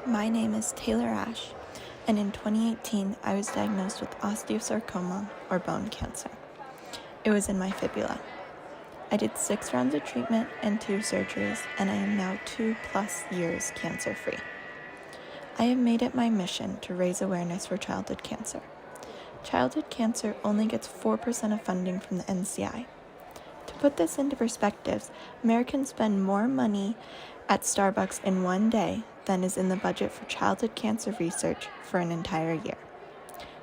My name is Taylor Ash, and in 2018, I was diagnosed with osteosarcoma, or bone cancer. It was in my fibula. I did 6 rounds of treatment and 2 surgeries, and I am now 2+ years cancer-free. I have made it my mission to raise awareness for childhood cancer. Childhood cancer only gets 4% of funding from the NCI. To put this into perspective, Americans spend more money at Starbucks in one day than is in the budget for childhood cancer research for an entire year.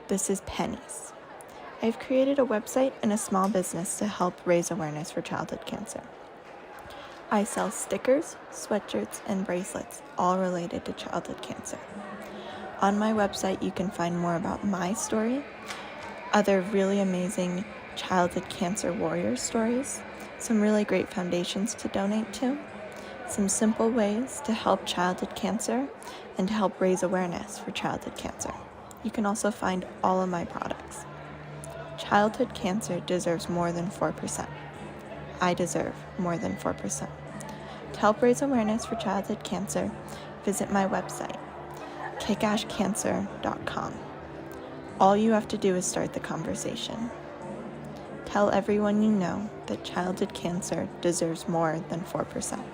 This is pennies. I've created a website and a small business to help raise awareness for childhood cancer. I sell stickers, sweatshirts, and bracelets, all related to childhood cancer. On my website, you can find more about my story, other really amazing childhood cancer warrior stories, some really great foundations to donate to, some simple ways to help childhood cancer, and to help raise awareness for childhood cancer. You can also find all of my products. Childhood cancer deserves more than 4%. I deserve more than 4%. To help raise awareness for childhood cancer, visit my website, kickashcancer.com. All you have to do is start the conversation. Tell everyone you know that childhood cancer deserves more than 4%.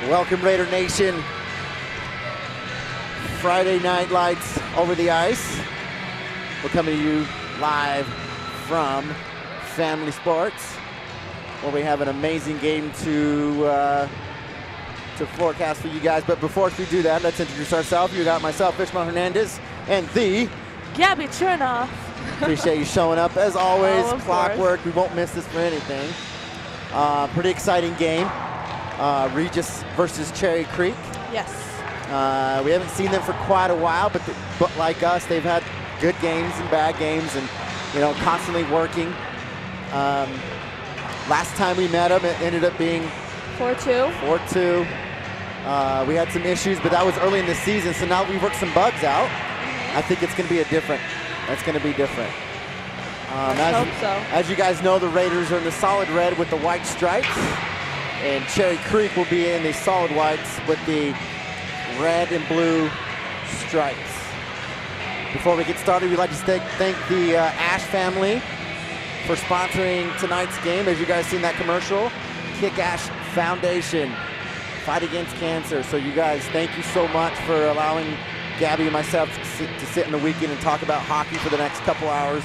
Welcome, Raider Nation. Friday Night Lights over the ice. We're coming to you live from Family Sports, where we have an amazing game to forecast for you guys. But before we do that, let's introduce ourselves. You got myself, Ishmael Hernandez, and the Gabby Chernoff. Appreciate you showing up as always. Oh, Clockwork. We won't miss this for anything. Pretty exciting game. Regis versus Cherry Creek. Yes. We haven't seen them for quite a while, but like us, they've had good games and bad games, and constantly working. Last time we met them, it ended up being 4-2. 4-2. We had some issues, but that was early in the season, so now we've worked some bugs out. I think it's going to be different. That's going to be different. Let's hope so. As you guys know, the Raiders are in the solid red with the white stripes, and Cherry Creek will be in the solid whites with the red and blue stripes. Before we get started, we'd like to thank the Ash family for sponsoring tonight's game. As you guys seen that commercial, Kick Ash Foundation, fight against cancer. So you guys, thank you so much for allowing Gabby and myself to sit in the weekend and talk about hockey for the next couple hours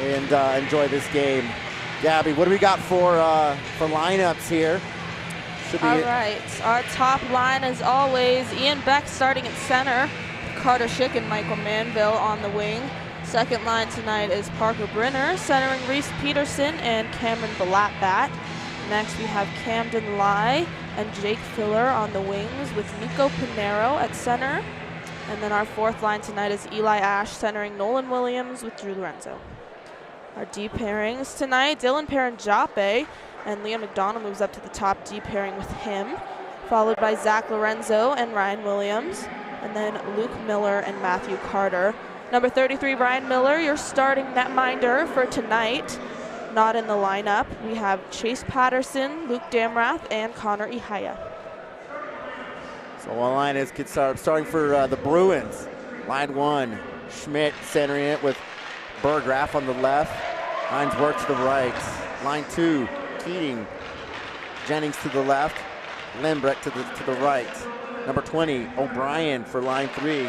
and enjoy this game. Gabby, what do we got for lineups here? All right, our top line as always, Ian Beck starting at center, Carter Schick and Michael Manville on the wing. Second line tonight is Parker Brenner, centering Reese Peterson and Cameron Balatbat. Next we have Camden Lai and Jake Filler on the wings with Nico Pinero at center. And then our fourth line tonight is Eli Ash centering Nolan Williams with Drew Lorenzo. Our D pairings tonight, Dylan Paranjape and Liam McDonald moves up to the top D pairing with him, followed by Zach Lorenzo and Ryan Williams, and then Luke Miller and Matthew Carter. Number 33, Ryan Miller, your starting netminder for tonight. Not in the lineup, we have Chase Patterson, Luke Damrath, and Connor Ihaya. So one line is starting for the Bruins. Line one, Schmidt centering it with Berggraf on the left. Lines work to the right. Line two, Keating, Jennings to the left, Lembrecht to the right. Number 20, O'Brien for line three,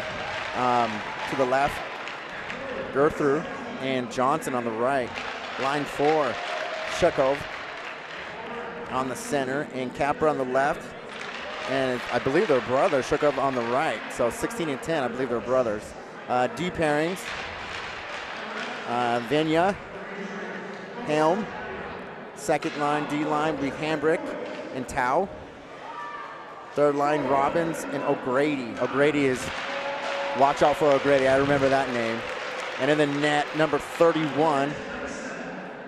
to the left. Gerther and Johnson on the right. Line four, Shukov on the center, and Capra on the left. And I believe they're brothers, Shukov on the right. So 16 and 10, I believe they're brothers. D pairings, Venya, Helm. Second line, D line, we Hambrick and Tau. Third line, Robbins and O'Grady. O'Grady is, watch out for O'Grady, I remember that name. And in the net, number 31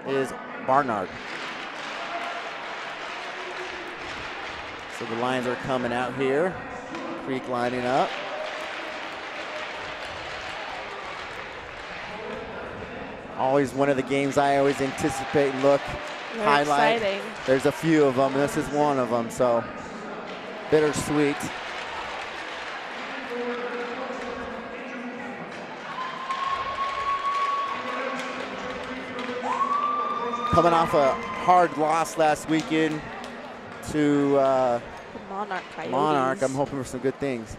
is Barnard. So the lines are coming out here. Creek lining up. Always one of the games I always anticipate and look, Very highlight. exciting. There's a few of them. This is one of them, so bittersweet. Coming off a hard loss last weekend to The Monarch Coyotes. Monarch, I'm hoping for some good things.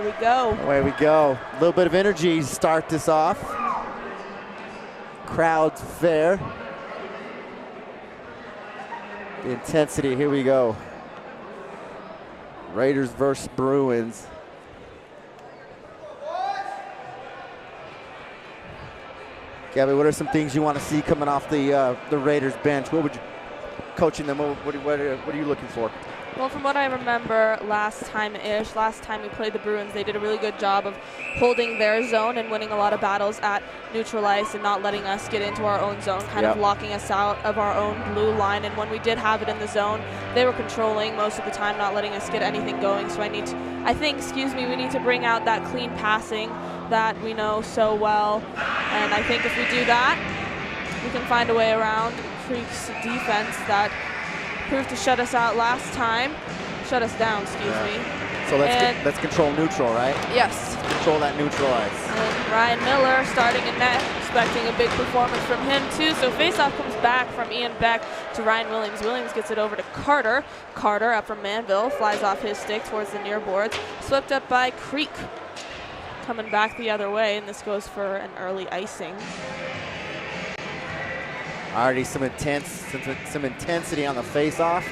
Here we go. Away we go. A little bit of energy to start this off. Crowd's fair. The intensity, here we go. Raiders versus Bruins. Gabby, what are some things you want to see coming off the Raiders bench? What would you, coaching them, what are you looking for? Well, from what I remember last time we played the Bruins, they did a really good job of holding their zone and winning a lot of battles at neutral ice and not letting us get into our own zone, kind of locking us out of our own blue line. And when we did have it in the zone, they were controlling most of the time, not letting us get anything going. So we need to bring out that clean passing that we know so well. And I think if we do that, we can find a way around Creek's defense that proved to shut us out last time. Shut us down, excuse me. So let's control neutral, right? Yes. Control that neutral ice. And Ryan Miller starting in net, expecting a big performance from him too. So faceoff comes back from Ian Beck to Ryan Williams. Williams gets it over to Carter. Carter up from Manville, flies off his stick towards the near boards. Swept up by Creek. Coming back the other way, and this goes for an early icing. Already some intensity on the face-off.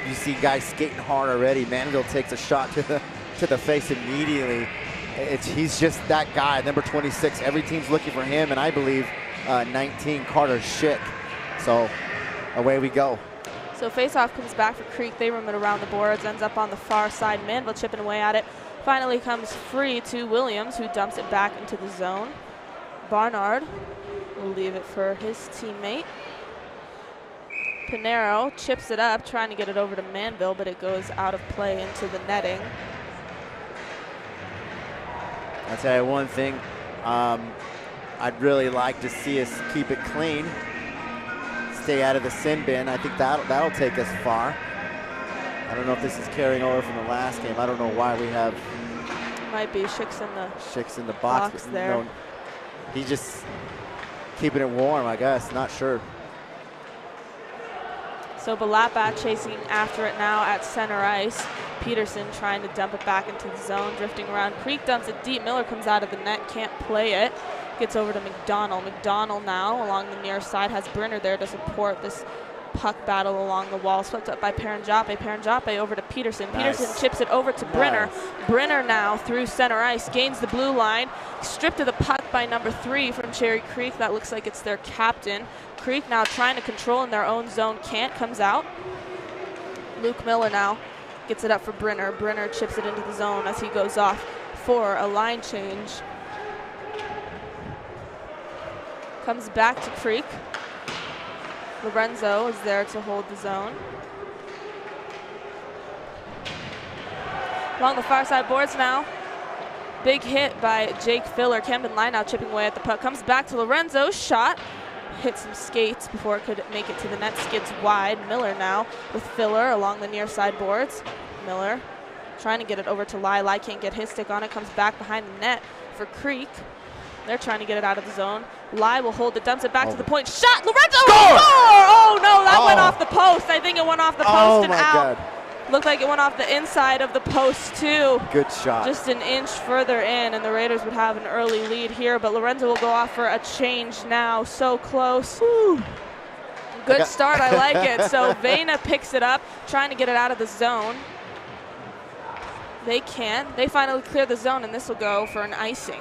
You see guys skating hard already. Manville takes a shot to the face immediately. He's just that guy, number 26. Every team's looking for him, and I believe 19, Carter Schick. So away we go. So face-off comes back for Creek. They room it around the boards, ends up on the far side. Manville chipping away at it. Finally comes free to Williams, who dumps it back into the zone. Barnard will leave it for his teammate. Pinero chips it up, trying to get it over to Manville, but it goes out of play into the netting. I'll tell you one thing, I'd really like to see us keep it clean, stay out of the sin bin. I think that'll take us far. I don't know if this is carrying over from the last game. I don't know why we have might be Schick's in the box there. No, he's just keeping it warm, I guess. Not sure. So Balapat chasing after it now at center ice. Peterson trying to dump it back into the zone, drifting around. Creek dumps it deep. Miller comes out of the net, can't play it. Gets over to McDonald. McDonald now along the near side has Brenner there to support this puck battle along the wall. Swept up by Paranjape. Paranjape over to Peterson. Nice. Peterson chips it over to Brenner. Brenner now through center ice, gains the blue line. Stripped of the puck by number 3 from Cherry Creek. That looks like it's their captain. Creek now trying to control in their own zone. Can't, comes out. Luke Miller now gets it up for Brenner. Brenner chips it into the zone as he goes off for a line change. Comes back to Creek. Lorenzo is there to hold the zone. Along the far side boards now. Big hit by Jake Filler. Camden Line now chipping away at the puck. Comes back to Lorenzo. Shot. Hit some skates before it could make it to the net. Skids wide. Miller now with Filler along the near side boards. Miller trying to get it over to Lai. Lai can't get his stick on it. Comes back behind the net for Creek. They're trying to get it out of the zone. Lai will hold it, dumps it back to the point. Shot! Lorenzo! Score! Oh no, that went off the post. I think it went off the post and out. God. Looked like it went off the inside of the post too. Good shot. Just an inch further in, and the Raiders would have an early lead here, but Lorenzo will go off for a change now. So close. Woo. Good start, I like it. So Vena picks it up, trying to get it out of the zone. They can't. They finally clear the zone, and this will go for an icing.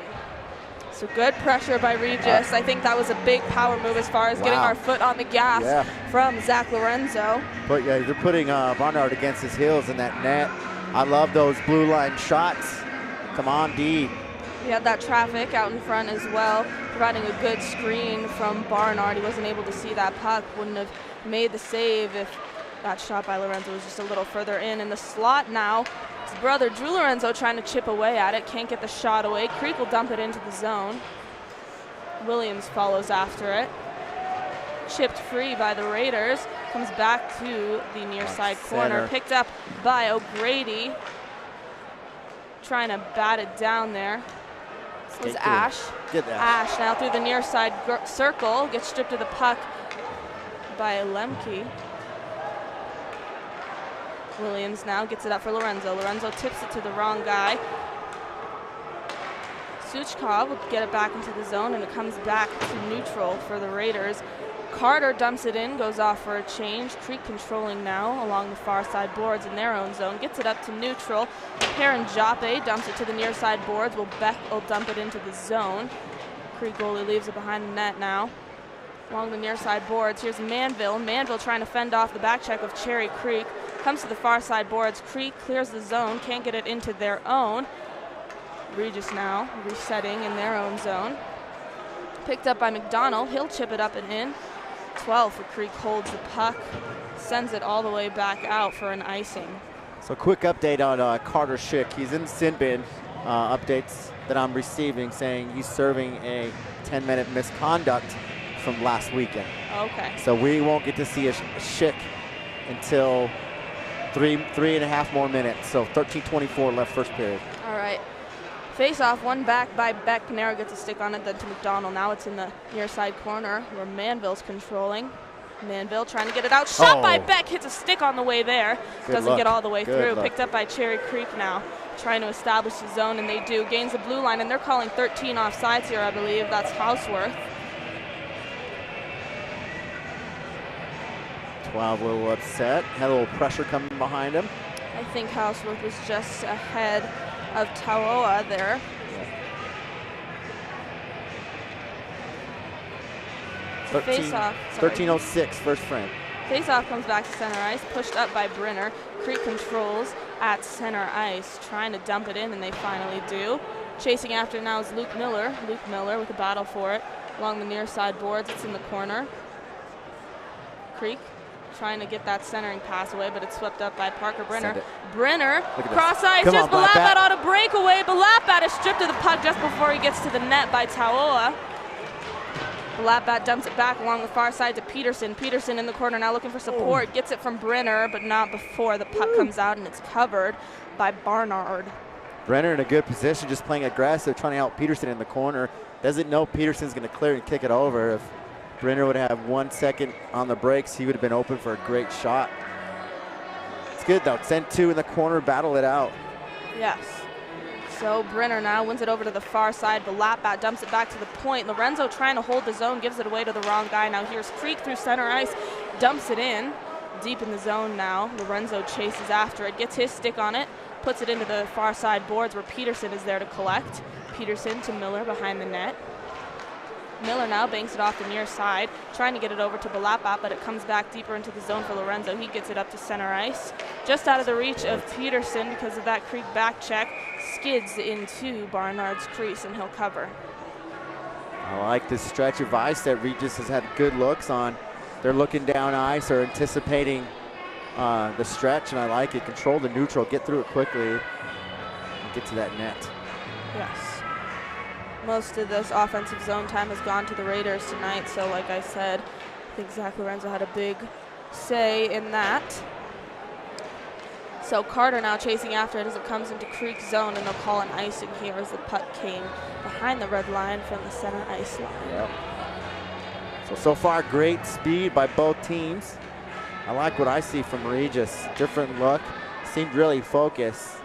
So good pressure by Regis. I think that was a big power move as far as getting our foot on the gas from Zach Lorenzo. But yeah, they're putting Barnard against his heels in that net. I love those blue line shots. Come on, D. We had that traffic out in front as well, providing a good screen from Barnard. He wasn't able to see that puck, wouldn't have made the save if that shot by Lorenzo was just a little further in the slot now. His brother Drew Lorenzo trying to chip away at it, can't get the shot away. Creek will dump it into the zone. Williams follows after it. Chipped free by the Raiders, comes back to the near side corner, picked up by O'Grady. Trying to bat it down there. It was Ash. Ash now through the near side circle, gets stripped of the puck by Lemke. Williams now gets it up for Lorenzo. Lorenzo tips it to the wrong guy. Suchkov will get it back into the zone, and it comes back to neutral for the Raiders. Carter dumps it in, goes off for a change. Creek controlling now along the far side boards in their own zone. Gets it up to neutral. Perrin Joppe dumps it to the near side boards. Beck will dump it into the zone. Creek goalie leaves it behind the net now. Along the near side boards, here's Manville. Manville trying to fend off the back check of Cherry Creek. Comes to the far side boards. Creek clears the zone, can't get it into their own. Regis now resetting in their own zone. Picked up by McDonald. He'll chip it up and in. 12 for Creek holds the puck. Sends it all the way back out for an icing. So quick update on Carter Schick. He's in sin bin. Updates that I'm receiving saying he's serving a 10-minute misconduct from last weekend. Okay. So we won't get to see a Schick until three and a half more minutes. So 13:24 left first period. All right. Face off, one back by Beck. Panera gets a stick on it, then to McDonald. Now it's in the near side corner where Manville's controlling. Manville trying to get it out. Shot by Beck, hits a stick on the way there. Doesn't get all the way through. Picked up by Cherry Creek now. Trying to establish the zone, and they do. Gains the blue line, and they're calling 13 offsides here, I believe. That's Houseworth. 12 a little upset. Had a little pressure coming behind him. I think Houseworth was just ahead of Tauoa there. 13:06 first frame. Faceoff comes back to center ice, pushed up by Brenner. Creek controls at center ice, trying to dump it in, and they finally do. Chasing after now is Luke Miller. Luke Miller with a battle for it along the near side boards. It's in the corner. Creek trying to get that centering pass away, but it's swept up by Parker Brenner. Brenner, cross ice, just Balabat on a breakaway. Balabat is stripped of the puck just before he gets to the net by Tauoa. Balabat dumps it back along the far side to Peterson. Peterson in the corner now looking for support. Gets it from Brenner, but not before the puck comes out, and it's covered by Barnard. Brenner in a good position, just playing aggressive, trying to help Peterson in the corner. Doesn't know Peterson's going to clear and kick it over. If Brenner would have 1 second on the brakes, he would have been open for a great shot. It's good though. Send two in the corner, battle it out. Yes. So Brenner now wins it over to the far side. Balabat dumps it back to the point. Lorenzo trying to hold the zone, gives it away to the wrong guy. Now here's Creek through center ice, dumps it in. Deep in the zone now. Lorenzo chases after it, gets his stick on it, puts it into the far side boards where Peterson is there to collect. Peterson to Miller behind the net. Miller now banks it off the near side, trying to get it over to Balabat, but it comes back deeper into the zone for Lorenzo. He gets it up to center ice. Just out of the reach of Peterson because of that Creek back check. Skids into Barnard's crease, and he'll cover. I like this stretch of ice that Regis has had good looks on. They're looking down ice or anticipating the stretch, and I like it. Control the neutral, get through it quickly, and get to that net. Yes. Most of this offensive zone time has gone to the Raiders tonight, so like I said, I think Zach Lorenzo had a big say in that. So Carter now chasing after it as it comes into Creek zone, and they'll call an icing here as the puck came behind the red line from the center ice line. Yep. So far, great speed by both teams. I like what I see from Regis. Different look, seemed really focused.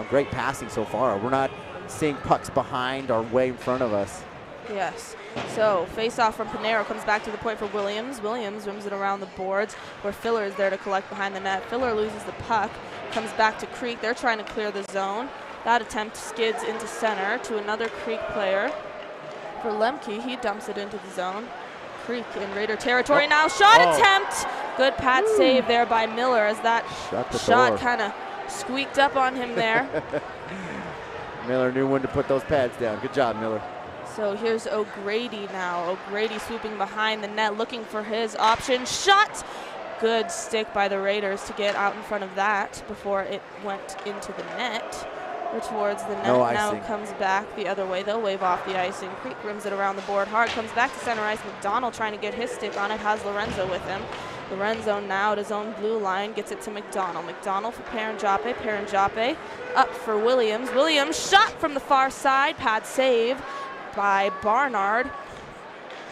Great passing so far. We're not seeing pucks behind or way in front of us. Yes. So face-off from Panero comes back to the point for Williams. Williams rims it around the boards where Filler is there to collect behind the net. Filler loses the puck, comes back to Creek. They're trying to clear the zone. That attempt skids into center to another Creek player. For Lemke, he dumps it into the zone. Creek in Raider territory now. Shot attempt. Good pad save there by Miller as that shot kind of squeaked up on him there. Miller knew when to put those pads down. Good job, Miller. So here's O'Grady now. O'Grady swooping behind the net, looking for his option. Shot! Good stick by the Raiders to get out in front of that before it went into the net. Or towards the net. Now it comes back the other way. They'll wave off the icing. Creek rims it around the board hard. Comes back to center ice. McDonald trying to get his stick on it. Has Lorenzo with him. Lorenzo now at his own blue line. Gets it to McDonald. McDonald for Perrin Joppe. Perrin Joppe up for Williams. Williams shot from the far side. Pad save by Barnard.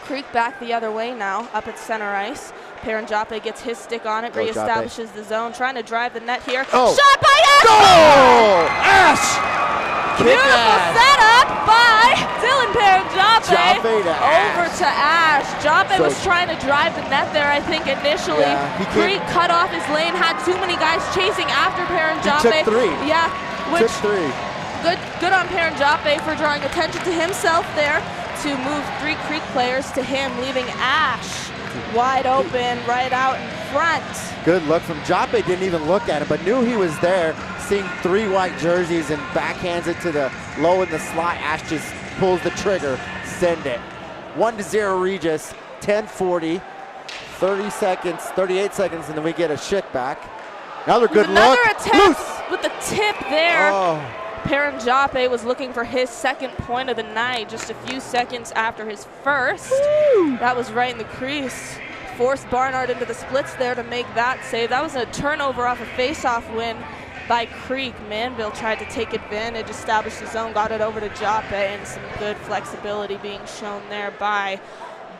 Creek back the other way now, up at center ice. Perrin Joppe gets his stick on it, reestablishes the zone, trying to drive the net here. Shot by Ash! Goal! Ash! Beautiful setup by Dylan Paranjape. Over to Ash. Jape was trying to drive the net there, I think, initially. Yeah, Creek cut off his lane, had too many guys chasing after Paranjape. He took 3. Yeah, which took 3. Good on Paranjape for drawing attention to himself there to move 3 Creek players to him, leaving Ash wide open right out in front. Good look from Jape, didn't even look at him, but knew he was there, seeing 3 white jerseys and backhands it to the low in the slot. Ash just pulls the trigger, send it. 1-0 Regis, 10:40, 30 seconds, 38 seconds, and then we get a Schick back. Another good look. Another attempt with the tip there. Oh. Paranjape was looking for his second point of the night just a few seconds after his first. Woo. That was right in the crease. Forced Barnard into the splits there to make that save. That was a turnover off a face-off win by Creek. Manville tried to take advantage, established his zone, got it over to Jape, and some good flexibility being shown there by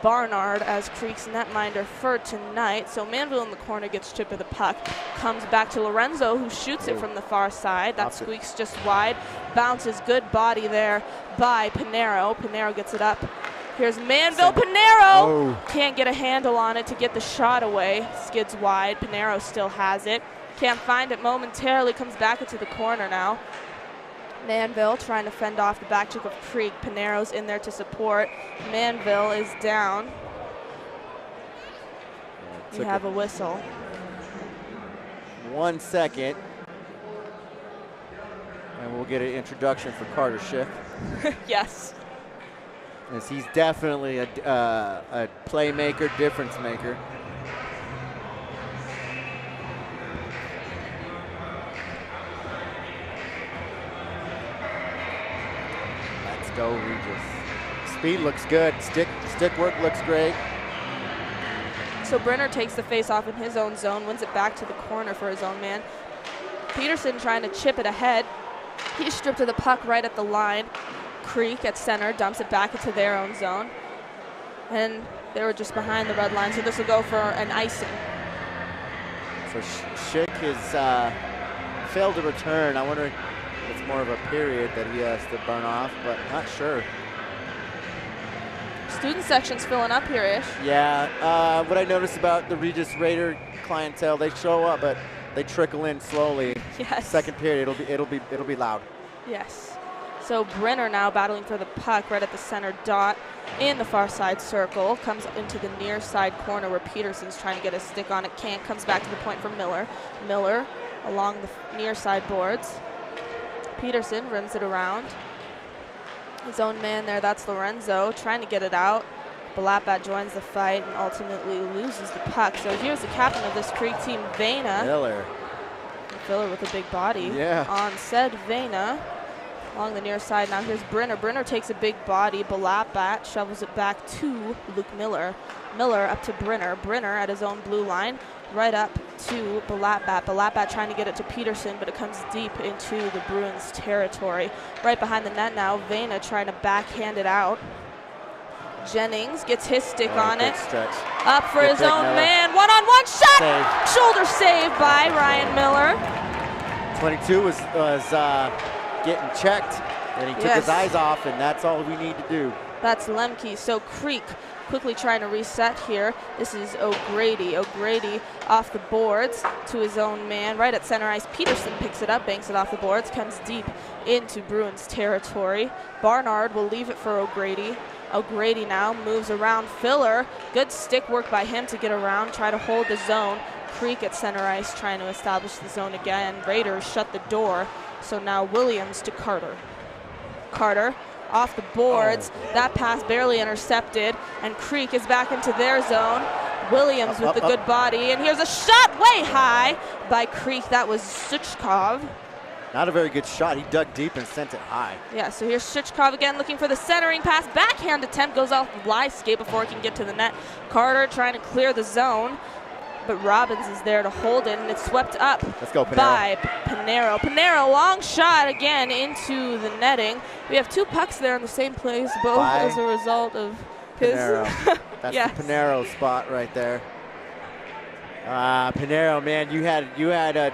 Barnard as Creek's netminder for tonight. So Manville in the corner gets chip of the puck. Comes back to Lorenzo, who shoots it from the far side. That squeaks just wide. Bounces, good body there by Pinero. Pinero gets it up. Here's Manville. Pinero can't get a handle on it to get the shot away. Skids wide. Pinero still has it. Can't find it momentarily. Comes back into the corner now. Manville trying to fend off the back check of Creek. Pinero's in there to support. Manville is down. We have a whistle. 1 second. And we'll get an introduction for Carter Schick. Yes. As he's definitely a playmaker, difference maker. Let's go, Regis. Speed looks good. Stick work looks great. So Brenner takes the face off in his own zone, wins it back to the corner for his own man. Peterson trying to chip it ahead. He's stripped of the puck right at the line. Creek at center dumps it back into their own zone. And they were just behind the red line, so this will go for an icing. So Schick has failed to return. I wonder if it's more of a period that he has to burn off, but not sure. Student section's filling up here, Ish. Yeah, what I noticed about the Regis Raider clientele, they show up, but they trickle in slowly. Yes. Second period, it'll be loud. Yes. So Brenner now battling for the puck right at the center dot in the far side circle. Comes into the near side corner where Peterson's trying to get a stick on it. Can't. Comes back to the point for Miller. Miller along the near side boards. Peterson rims it around. His own man there, that's Lorenzo, trying to get it out. Balapat joins the fight and ultimately loses the puck. So here's the captain of this Creek team, Vena. Miller with a big body. Yeah. On said Vena. Along the near side now, here's Brenner. Brenner takes a big body. Balapat shovels it back to Luke Miller. Miller up to Brenner. Brenner at his own blue line, right up to Balapat. Balapat trying to get it to Peterson, but it comes deep into the Bruins' territory. Right behind the net now, Vena trying to backhand it out. Jennings gets his stick on it. Stretch. Up for his own man. One-on-one shot! Save. Shoulder save by Ryan Miller. 22 was getting checked, and he took his eyes off, and that's all we need to do. That's Lemke. So Creek quickly trying to reset here. This is O'Grady. O'Grady off the boards to his own man. Right at center ice, Peterson picks it up, banks it off the boards, comes deep into Bruins territory. Barnard will leave it for O'Grady. O'Grady now moves around Filler. Good stick work by him to get around, try to hold the zone. Creek at center ice trying to establish the zone again. Raiders shut the door. So now Williams to Carter. Carter off the boards. That pass barely intercepted, and Creek is back into their zone. Williams with the good body, and here's a shot way high by Creek. That was Suchkov. Not a very good shot. He dug deep and sent it high. Yeah, so here's Suchkov again looking for the centering pass. Backhand attempt goes off the live skate before he can get to the net. Carter trying to clear the zone, but Robbins is there to hold it, and it's swept up. Let's go, Pinero. By Pinero. Pinero, long shot again into the netting. We have 2 pucks there in the same place, both as a result of his. Pinero. That's the Pinero spot right there. Pinero, man, you had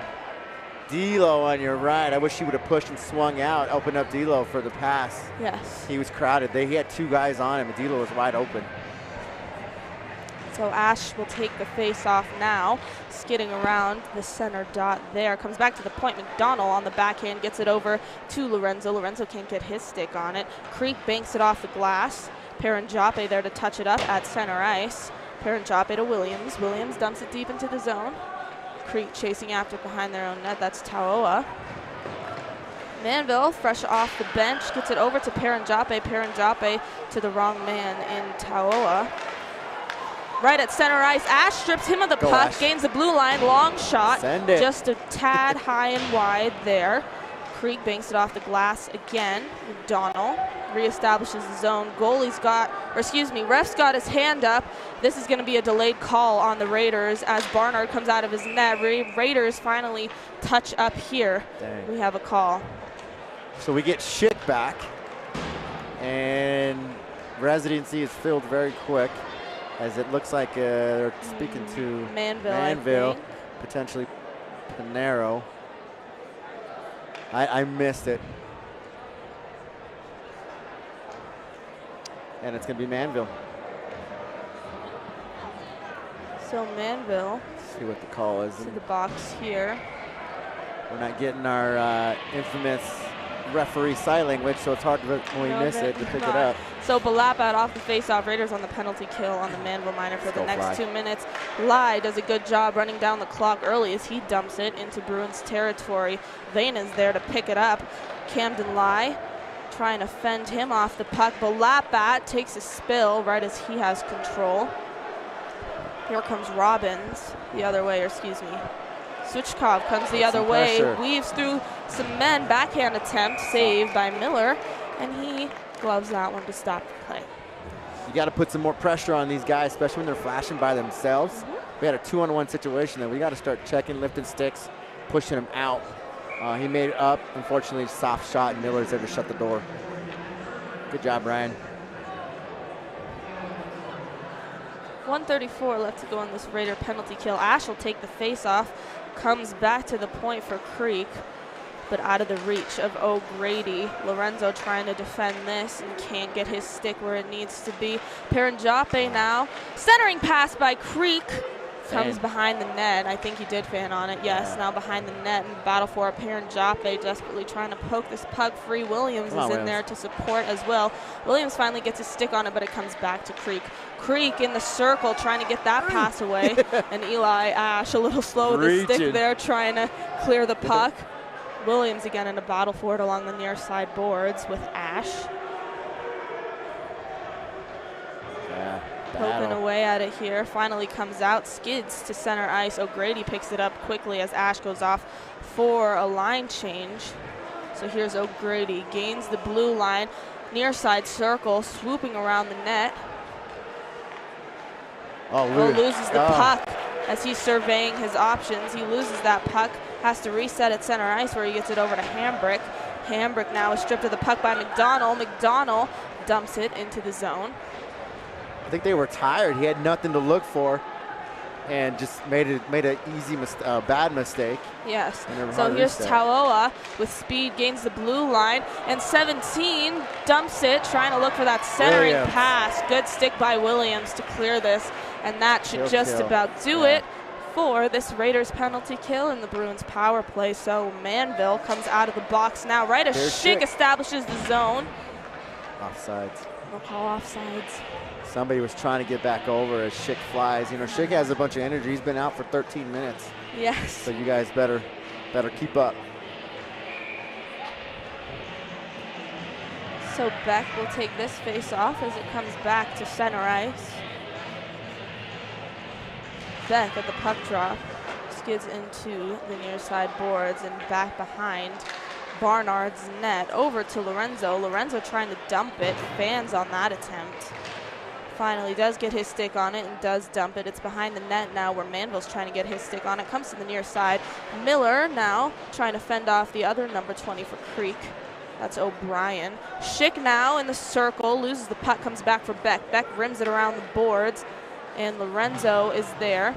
D'Lo on your right. I wish he would have pushed and swung out, opened up D'Lo for the pass. Yes. He was crowded. He had 2 guys on him, and D'Lo was wide open. So Ash will take the face off now, skidding around the center dot there. Comes back to the point. McDonald on the backhand gets it over to Lorenzo. Lorenzo can't get his stick on it. Creek banks it off the glass. Paranjape there to touch it up at center ice. Paranjape to Williams. Williams dumps it deep into the zone. Creek chasing after behind their own net. That's Taoa. Manville, fresh off the bench, gets it over to Paranjape. Paranjape to the wrong man in Taoa. Right at center ice, Ash strips him of the puck, Ash. gains the blue line, long shot. Send it. Just a tad high and wide there. Creek banks it off the glass again. McDonald reestablishes the zone. Ref's got his hand up. This is going to be a delayed call on the Raiders as Barnard comes out of his net. Raiders finally touch up here. Dang. We have a call. So we get Schick back, and residency is filled very quick, as it looks like they're speaking to Manville, potentially Panero. I missed it. And it's going to be Manville. So Manville Let's see what the call is. to the box here. We're not getting our infamous referee sign language, so it's hard to, when we miss it to pick it up. So Balapat off the face-off. Raiders on the penalty kill on the Manville minor for the next 2 minutes. Lai does a good job running down the clock early as he dumps it into Bruins territory. Vane is there to pick it up. Camden Lai trying to fend him off the puck. Balapat takes a spill right as he has control. Here comes Robbins the other way, or excuse me. Switchkov comes the other way, pressure. weaves through some men, backhand attempt, saved by Miller, and he gloves that one to stop the play. You got to put some more pressure on these guys, especially when they're flashing by themselves. We had a 2-on-1 situation there. We got to start checking, lifting sticks, pushing them out. He made it up. Unfortunately, soft shot, and Miller's there to shut the door. Good job, Ryan. 1:34 left to go on this Raider penalty kill. Ash will take the face-off, comes back to the point for Creek, but out of the reach of O'Grady. Lorenzo trying to defend this and can't get his stick where it needs to be. Paranjape now, centering pass by Creek, comes behind the net. I think he did fan on it, yes. Yeah. Now behind the net and battle for it. Paranjape desperately trying to poke this puck free. Williams is in there to support as well. Williams finally gets his stick on it, but it comes back to Creek. Creek in the circle trying to get that pass away, and Eli Ash a little slow with his stick there trying to clear the puck. Williams again in a battle for it along the near side boards with Ash. Poking away at it here. Finally comes out, skids to center ice. O'Grady picks it up quickly as Ash goes off for a line change. So here's O'Grady, gains the blue line, near side circle, swooping around the net. Loses the puck as he's surveying his options. He loses that puck, has to reset at center ice where he gets it over to Hambrick. Hambrick now is stripped of the puck by McDonald. McDonald dumps it into the zone. I think they were tired. He had nothing to look for, and just made an easy bad mistake. Yes. So here's Taoa with speed, gains the blue line, and 17 dumps it, trying to look for that centering pass. Good stick by Williams to clear this, and that should just about do it for this Raiders penalty kill in the Bruins power play. So Manville comes out of the box now, right as Schick establishes the zone. Offsides. No call offsides. Somebody was trying to get back over as Schick flies. You know, Schick has a bunch of energy. He's been out for 13 minutes. Yes. So you guys better keep up. So Beck will take this face off as it comes back to center ice. Beck at the puck drop skids into the near side boards and back behind Barnard's net over to Lorenzo. Lorenzo trying to dump it, fans on that attempt. Finally does get his stick on it and does dump it. It's behind the net now where Manville's trying to get his stick on it. Comes to the near side. Miller now trying to fend off the other number 20 for Creek. That's O'Brien. Schick now in the circle, loses the puck, comes back for Beck. Beck rims it around the boards, and Lorenzo is there.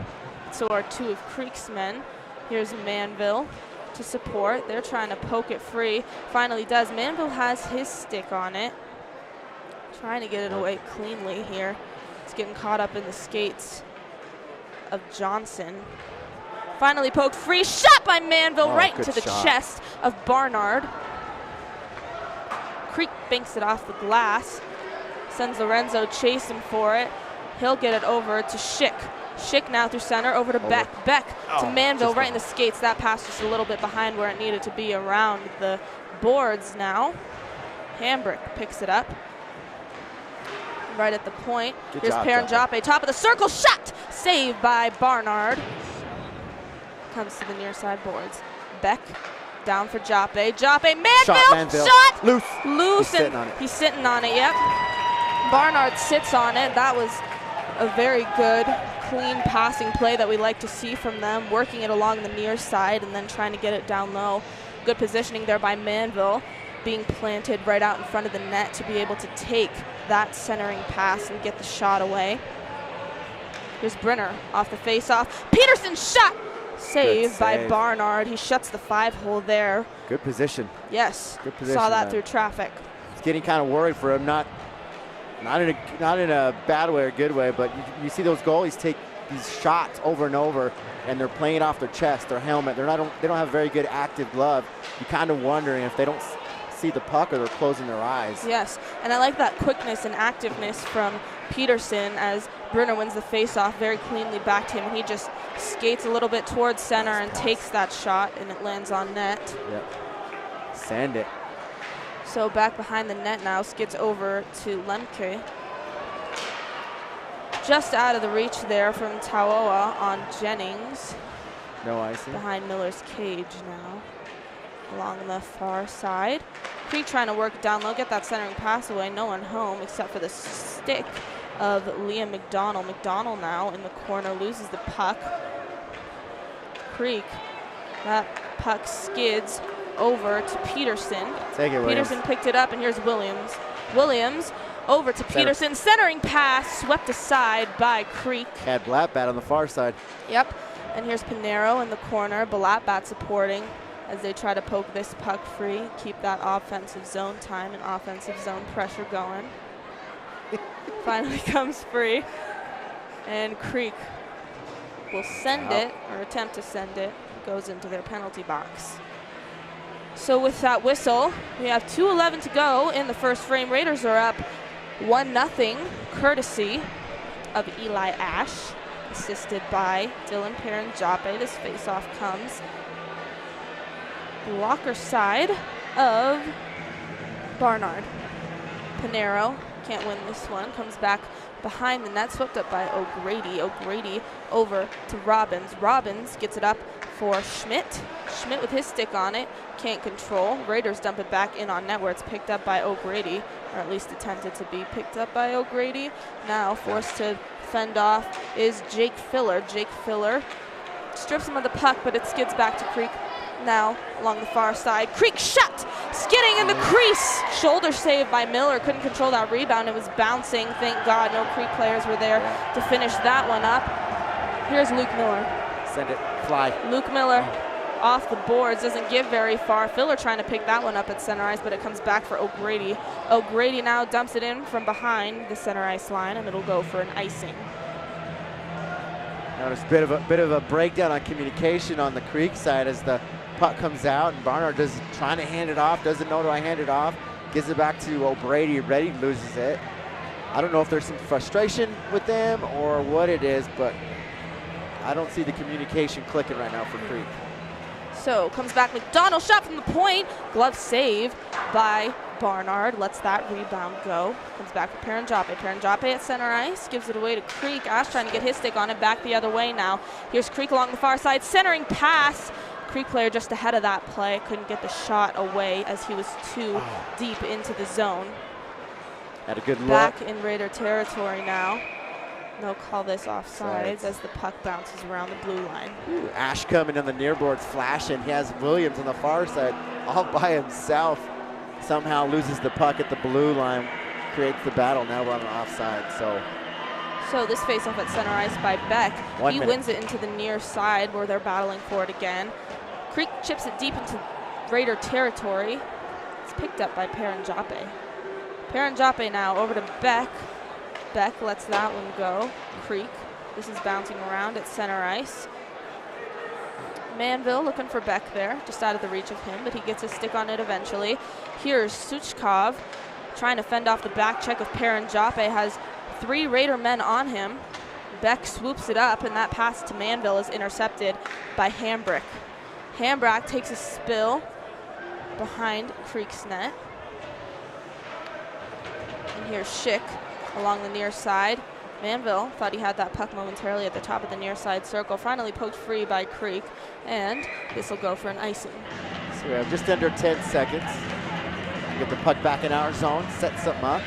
So are two of Creek's men. Here's Manville to support. They're trying to poke it free. Finally does. Manville has his stick on it. Trying to get it away cleanly here. It's getting caught up in the skates of Johnson. Finally poked free. Shot by Manville right into the chest of Barnard. Creek banks it off the glass. Sends Lorenzo chasing for it. He'll get it over to Schick. Schick now through center, over to Beck. Beck to Manville, right in the skates. That pass just a little bit behind where it needed to be around the boards now. Hambrick picks it up. Right at the point. Here's Paranjape, top of the circle, shot! Saved by Barnard. Comes to the near side boards. Beck down for Jape. Jape, Manville, shot! Loose, and he's sitting on it, yep. Barnard sits on it. That was a very good, clean passing play that we like to see from them, working it along the near side and then trying to get it down low. Good positioning there by Manville, being planted right out in front of the net to be able to take that centering pass and get the shot away. Here's Brenner off the face-off. Peterson shot! Saved by Barnard. He shuts the 5-hole there. Good position. Yes. Good position. Saw that through traffic. It's getting kind of worried for him. Not in a bad way or good way, but you see those goalies take these shots over and over, and they're playing off their chest, their helmet. They don't have a very good active glove. You're kind of wondering if they don't see the puck or they're closing their eyes. Yes, and I like that quickness and activeness from Peterson as Brunner wins the face-off very cleanly back to him. He just skates a little bit towards center and takes that shot, and it lands on net. Yep. Send it. So back behind the net now, skids over to Lemke. Just out of the reach there from Tauoa on Jennings. No icing. Behind Miller's cage now. Along the far side. Creek trying to work down low, get that centering pass away. No one home except for the stick of Liam McDonald. McDonald now in the corner loses the puck. Creek, that puck skids over to Peterson. Take it, Williams. Peterson picked it up, and here's Williams. Williams over to Peterson. Centering pass swept aside by Creek. Had Blattbat on the far side. Yep. And here's Pinero in the corner. Blattbat supporting as they try to poke this puck free, keep that offensive zone time and offensive zone pressure going. Finally comes free. And Creek will send it, or attempt to send it. Goes into their penalty box. So with that whistle, we have 2:11 to go in the first frame. Raiders are up 1-0, courtesy of Eli Ash, assisted by Dylan Paranjape. This faceoff comes blocker side of Barnard. Pinero can't win this one, comes back behind the net, swept up by O'Grady. O'Grady over to Robbins. Robbins gets it up for Schmidt. Schmidt with his stick on it, can't control. Raiders dump it back in on net where it's picked up by O'Grady, or at least attempted to be picked up by O'Grady. Now forced to fend off is Jake Filler. Jake Filler strips him of the puck, but it skids back to Creek. Now along the far side, Creek shot, skidding in the crease. Shoulder save by Miller, couldn't control that rebound. It was bouncing, thank God no Creek players were there to finish that one up. Here's Luke Miller. Send it, fly. Luke Miller off the boards, doesn't give very far. Filler trying to pick that one up at center ice, but it comes back for O'Grady. O'Grady now dumps it in from behind the center ice line, and it'll go for an icing. Now there's a bit of a breakdown on communication on the Creek side as the puck comes out, and Barnard trying to hand it off, doesn't know, do I hand it off? Gives it back to O'Brady. Brady loses it. I don't know if there's some frustration with them or what it is, but I don't see the communication clicking right now for Creek. So comes back McDonald, shot from the point. Glove save by Barnard, lets that rebound go. Comes back for Paranjape. Paranjape at center ice, gives it away to Creek. Ash trying to get his stick on it, back the other way now. Here's Creek along the far side, centering pass. Creek player just ahead of that play, couldn't get the shot away as he was too deep into the zone. Had a good look. Back in Raider territory now. They'll call this offsides as the puck bounces around the blue line. Ooh, Ash coming on the near boards, flashing. He has Williams on the far side all by himself. Somehow loses the puck at the blue line, creates the battle. Now we're on the offside. So this face-off at center ice by Beck. He wins it into the near side where they're battling for it again. Creek chips it deep into Raider territory. It's picked up by Paranjape. Paranjape now over to Beck. Beck lets that one go. Creek. This is bouncing around at center ice. Manville looking for Beck there, just out of the reach of him, but he gets a stick on it eventually. Here's Suchkov trying to fend off the back check of Paranjape, has 3 Raider men on him. Beck swoops it up, and that pass to Manville is intercepted by Hambrick. Hambrick takes a spill behind Creek's net. And here's Schick along the near side. Manville thought he had that puck momentarily at the top of the near side circle, finally poked free by Creek, and this will go for an icing. So we have just under 10 seconds. Get the puck back in our zone, set something up.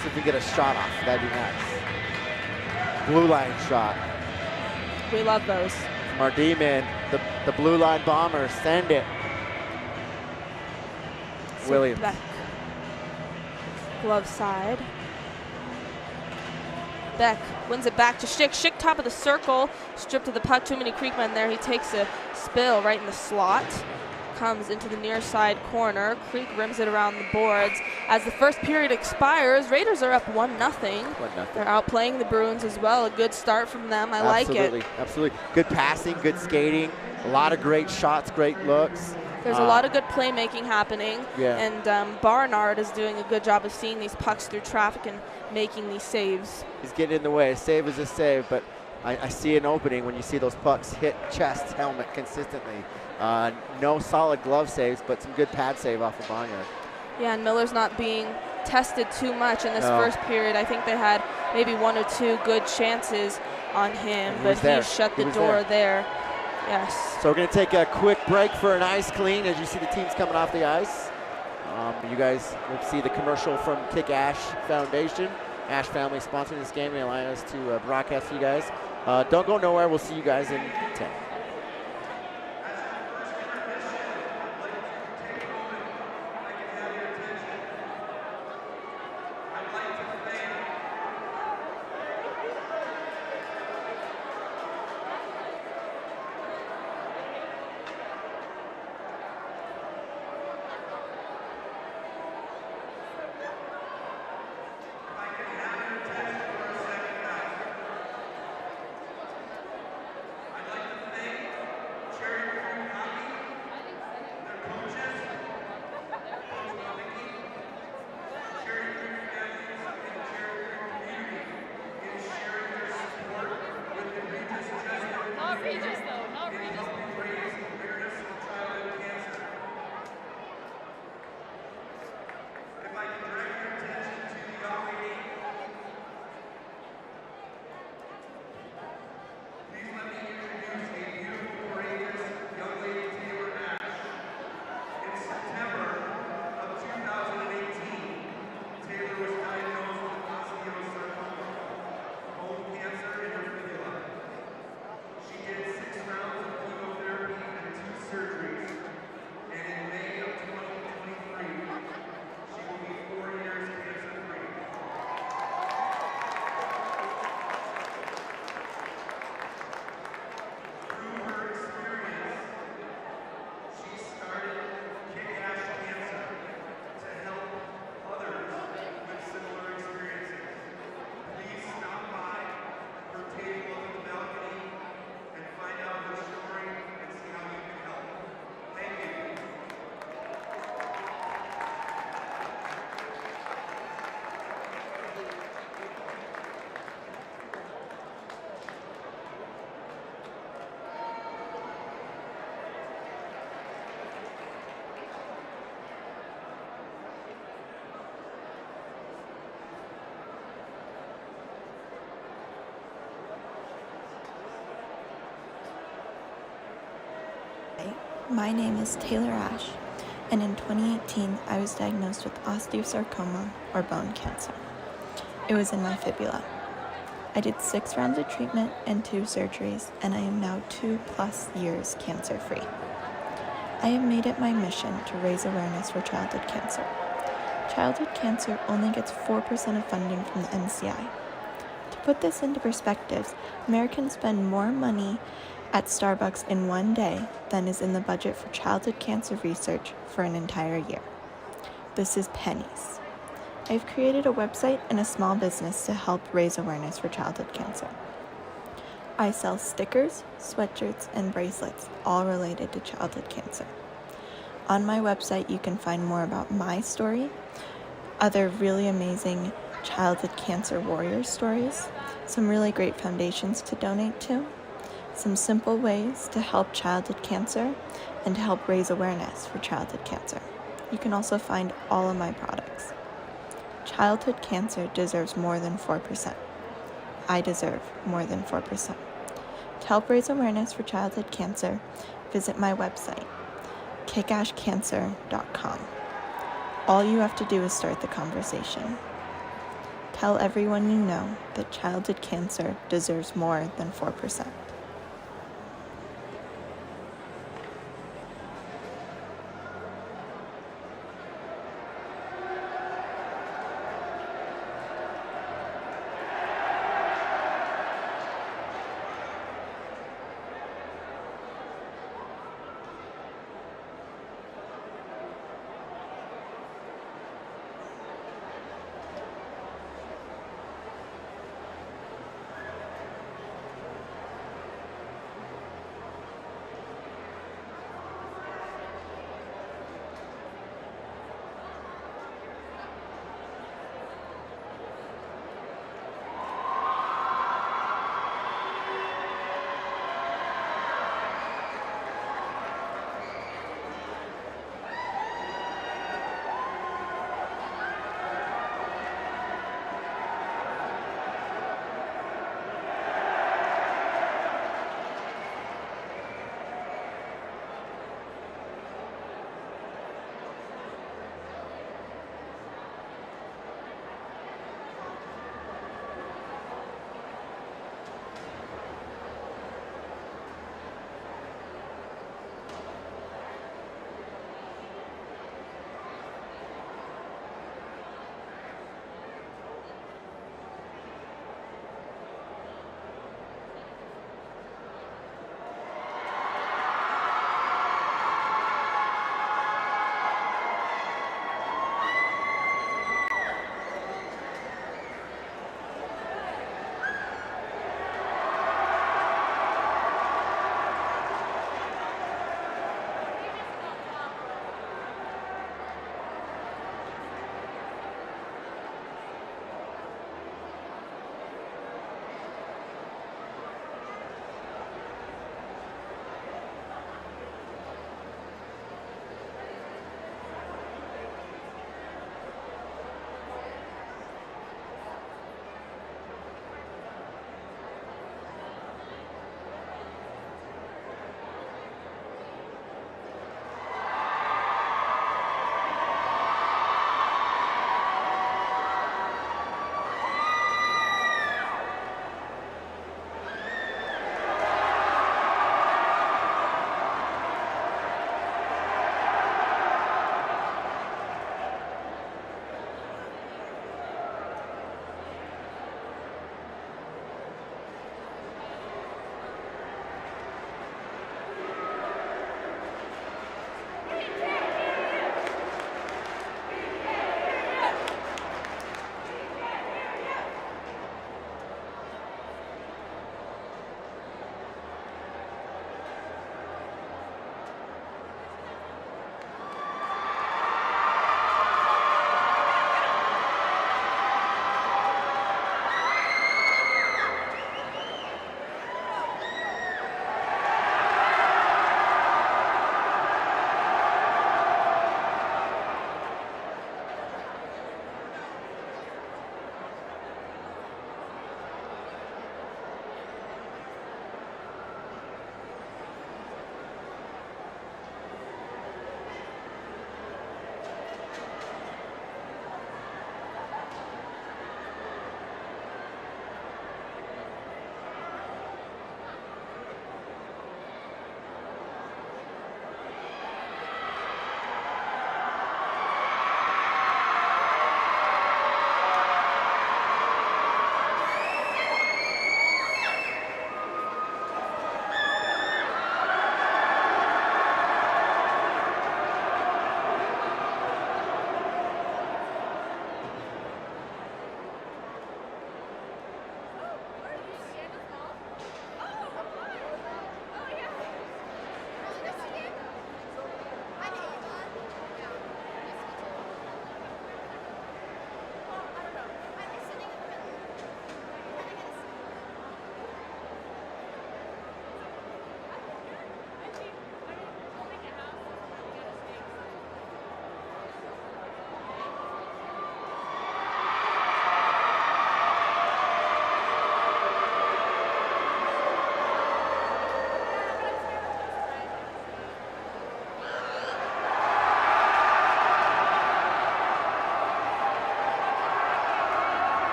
See if we get a shot off, that'd be nice. Blue line shot. We love those. From our D-men, the blue line bombers, send it. So Williams. Beck. Glove side. Beck wins it back to Schick. Schick top of the circle, stripped of the puck. Too many Creekmen there. He takes a spill right in the slot. Comes into the near side corner. Creek rims it around the boards. As the first period expires, Raiders are up 1-0. They're outplaying the Bruins as well. A good start from them. I like it. Absolutely. Good passing, good skating. A lot of great shots, great looks. There's a lot of good playmaking happening. Yeah. And Barnard is doing a good job of seeing these pucks through traffic and making these saves. He's getting in the way. A save is a save, but I see an opening when you see those pucks hit chest, helmet consistently. No solid glove saves, but some good pad save off of Barnard. Yeah, and Miller's not being tested too much in this first period. I think they had maybe 1 or 2 good chances on him, but he shut the door there. Yes. So we're going to take a quick break for an ice clean as you see the teams coming off the ice. You guys will see the commercial from Kick Ash Foundation. Ash family sponsoring this game and allowing us to broadcast for you guys. Don't go nowhere. We'll see you guys in 10. My name is Taylor Ash, and in 2018, I was diagnosed with osteosarcoma, or bone cancer. It was in my fibula. I did 6 rounds of treatment and 2 surgeries, and I am now 2+ years cancer-free. I have made it my mission to raise awareness for childhood cancer. Childhood cancer only gets 4% of funding from the NCI. To put this into perspective, Americans spend more money at Starbucks in one day than is in the budget for childhood cancer research for an entire year. This is pennies. I've created a website and a small business to help raise awareness for childhood cancer. I sell stickers, sweatshirts, and bracelets, all related to childhood cancer. On my website, you can find more about my story, other really amazing childhood cancer warrior stories, some really great foundations to donate to, some simple ways to help childhood cancer, and to help raise awareness for childhood cancer. You can also find all of my products. Childhood cancer deserves more than 4%. I deserve more than 4%. To help raise awareness for childhood cancer, visit my website, kickashcancer.com. All you have to do is start the conversation. Tell everyone you know that childhood cancer deserves more than 4%.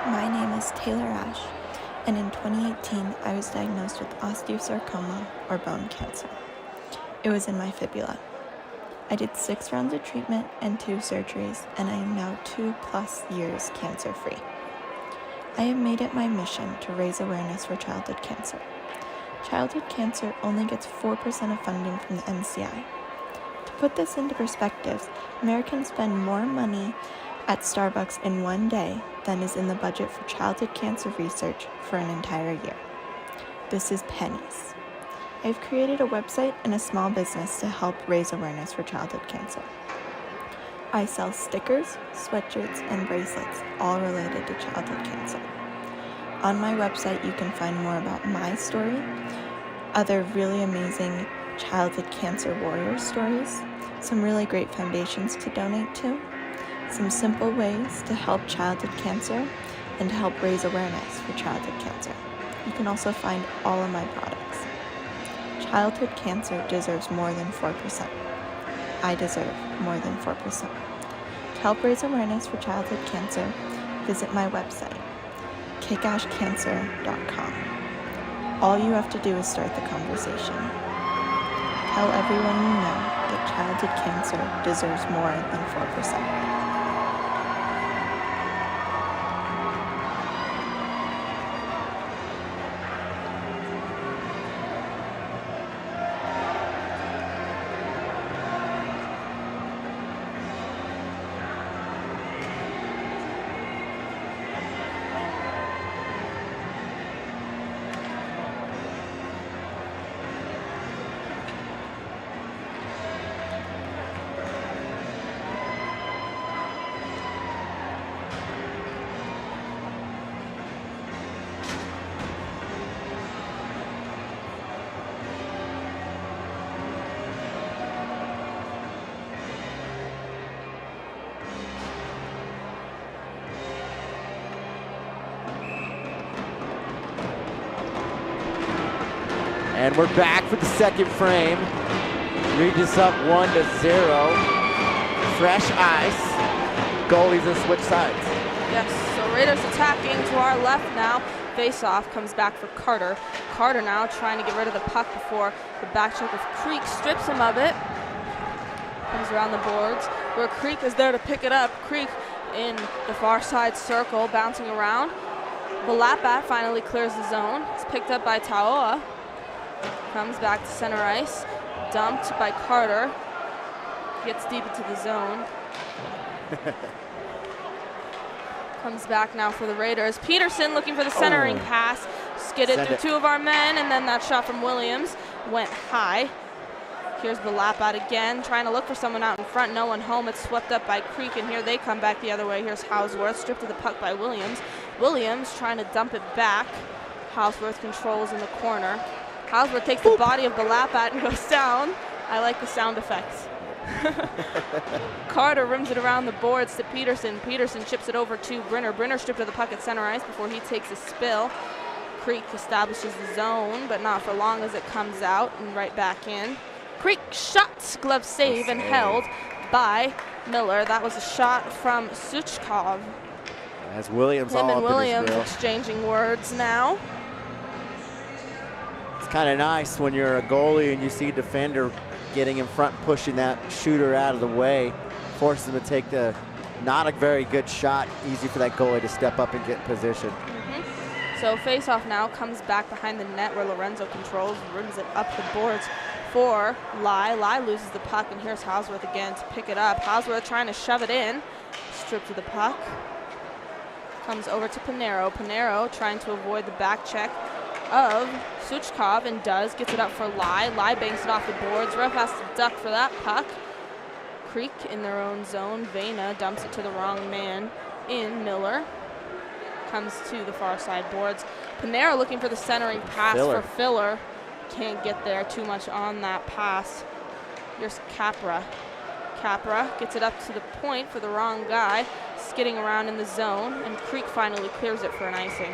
My name is Taylor Ash, and in 2018, I was diagnosed with osteosarcoma, or bone cancer. It was in my fibula. I did 6 rounds of treatment and 2 surgeries, and I am now 2+ years cancer-free. I have made it my mission to raise awareness for childhood cancer. Childhood cancer only gets 4% of funding from the NCI. To put this into perspective, Americans spend more money at Starbucks in one day than is in the budget for childhood cancer research for an entire year. This is pennies. I've created a website and a small business to help raise awareness for childhood cancer. I sell stickers, sweatshirts, and bracelets, all related to childhood cancer. On my website, you can find more about my story, other really amazing childhood cancer warrior stories, some really great foundations to donate to, some simple ways to help childhood cancer, and to help raise awareness for childhood cancer. You can also find all of my products. Childhood cancer deserves more than 4%. I deserve more than 4%. To help raise awareness for childhood cancer, visit my website, kickashcancer.com. All you have to do is start the conversation. Tell everyone you know that childhood cancer deserves more than 4%. And we're back for the second frame. Regis up 1-0. Fresh ice. Goalies will switch sides. Yes, so Raiders attacking to our left now. Face-off comes back for Carter. Carter now trying to get rid of the puck before the back check of Creek strips him of it. Comes around the boards where Creek is there to pick it up. Creek in the far side circle, bouncing around. Balapat finally clears the zone. It's picked up by Taoa. Comes back to center ice, dumped by Carter. Gets deep into the zone. Comes back now for the Raiders. Peterson looking for the centering pass. Skidded through 2 of our men, and then that shot from Williams went high. Here's Balapat again, trying to look for someone out in front. No one home. It's swept up by Creek, and here they come back the other way. Here's Houseworth, stripped of the puck by Williams. Williams trying to dump it back. Houseworth controls in the corner. Houseworth takes the body of Balapat and goes down. I like the sound effects. Carter rims it around the boards to Peterson. Peterson chips it over to Brenner. Brenner stripped of the puck at center ice before he takes a spill. Creek establishes the zone, but not for long as it comes out and right back in. Creek shot, glove save, and held by Miller. That was a shot from Suchkov. As Williams Him all and up Williams in his grill. exchanging words now. It's kind of nice when you're a goalie and you see a defender getting in front, pushing that shooter out of the way, forces him to take the not a very good shot. Easy for that goalie to step up and get in position. So face-off now comes back behind the net where Lorenzo controls, rims it up the boards for Lai. Lai loses the puck, and here's Houseworth again to pick it up. Houseworth trying to shove it in, stripped of the puck. Comes over to Pinero. Pinero trying to avoid the back check of Suchkov, and does. Gets it up for Lai. Lai banks it off the boards. Ref has to duck for that puck. Creek in their own zone. Vena dumps it to the wrong man in Miller. Comes to the far side boards. Pinero looking for the centering pass for Filler. Can't get there too much on that pass. Here's Capra. Capra gets it up to the point for the wrong guy. Skidding around in the zone, and Creek finally clears it for an icing.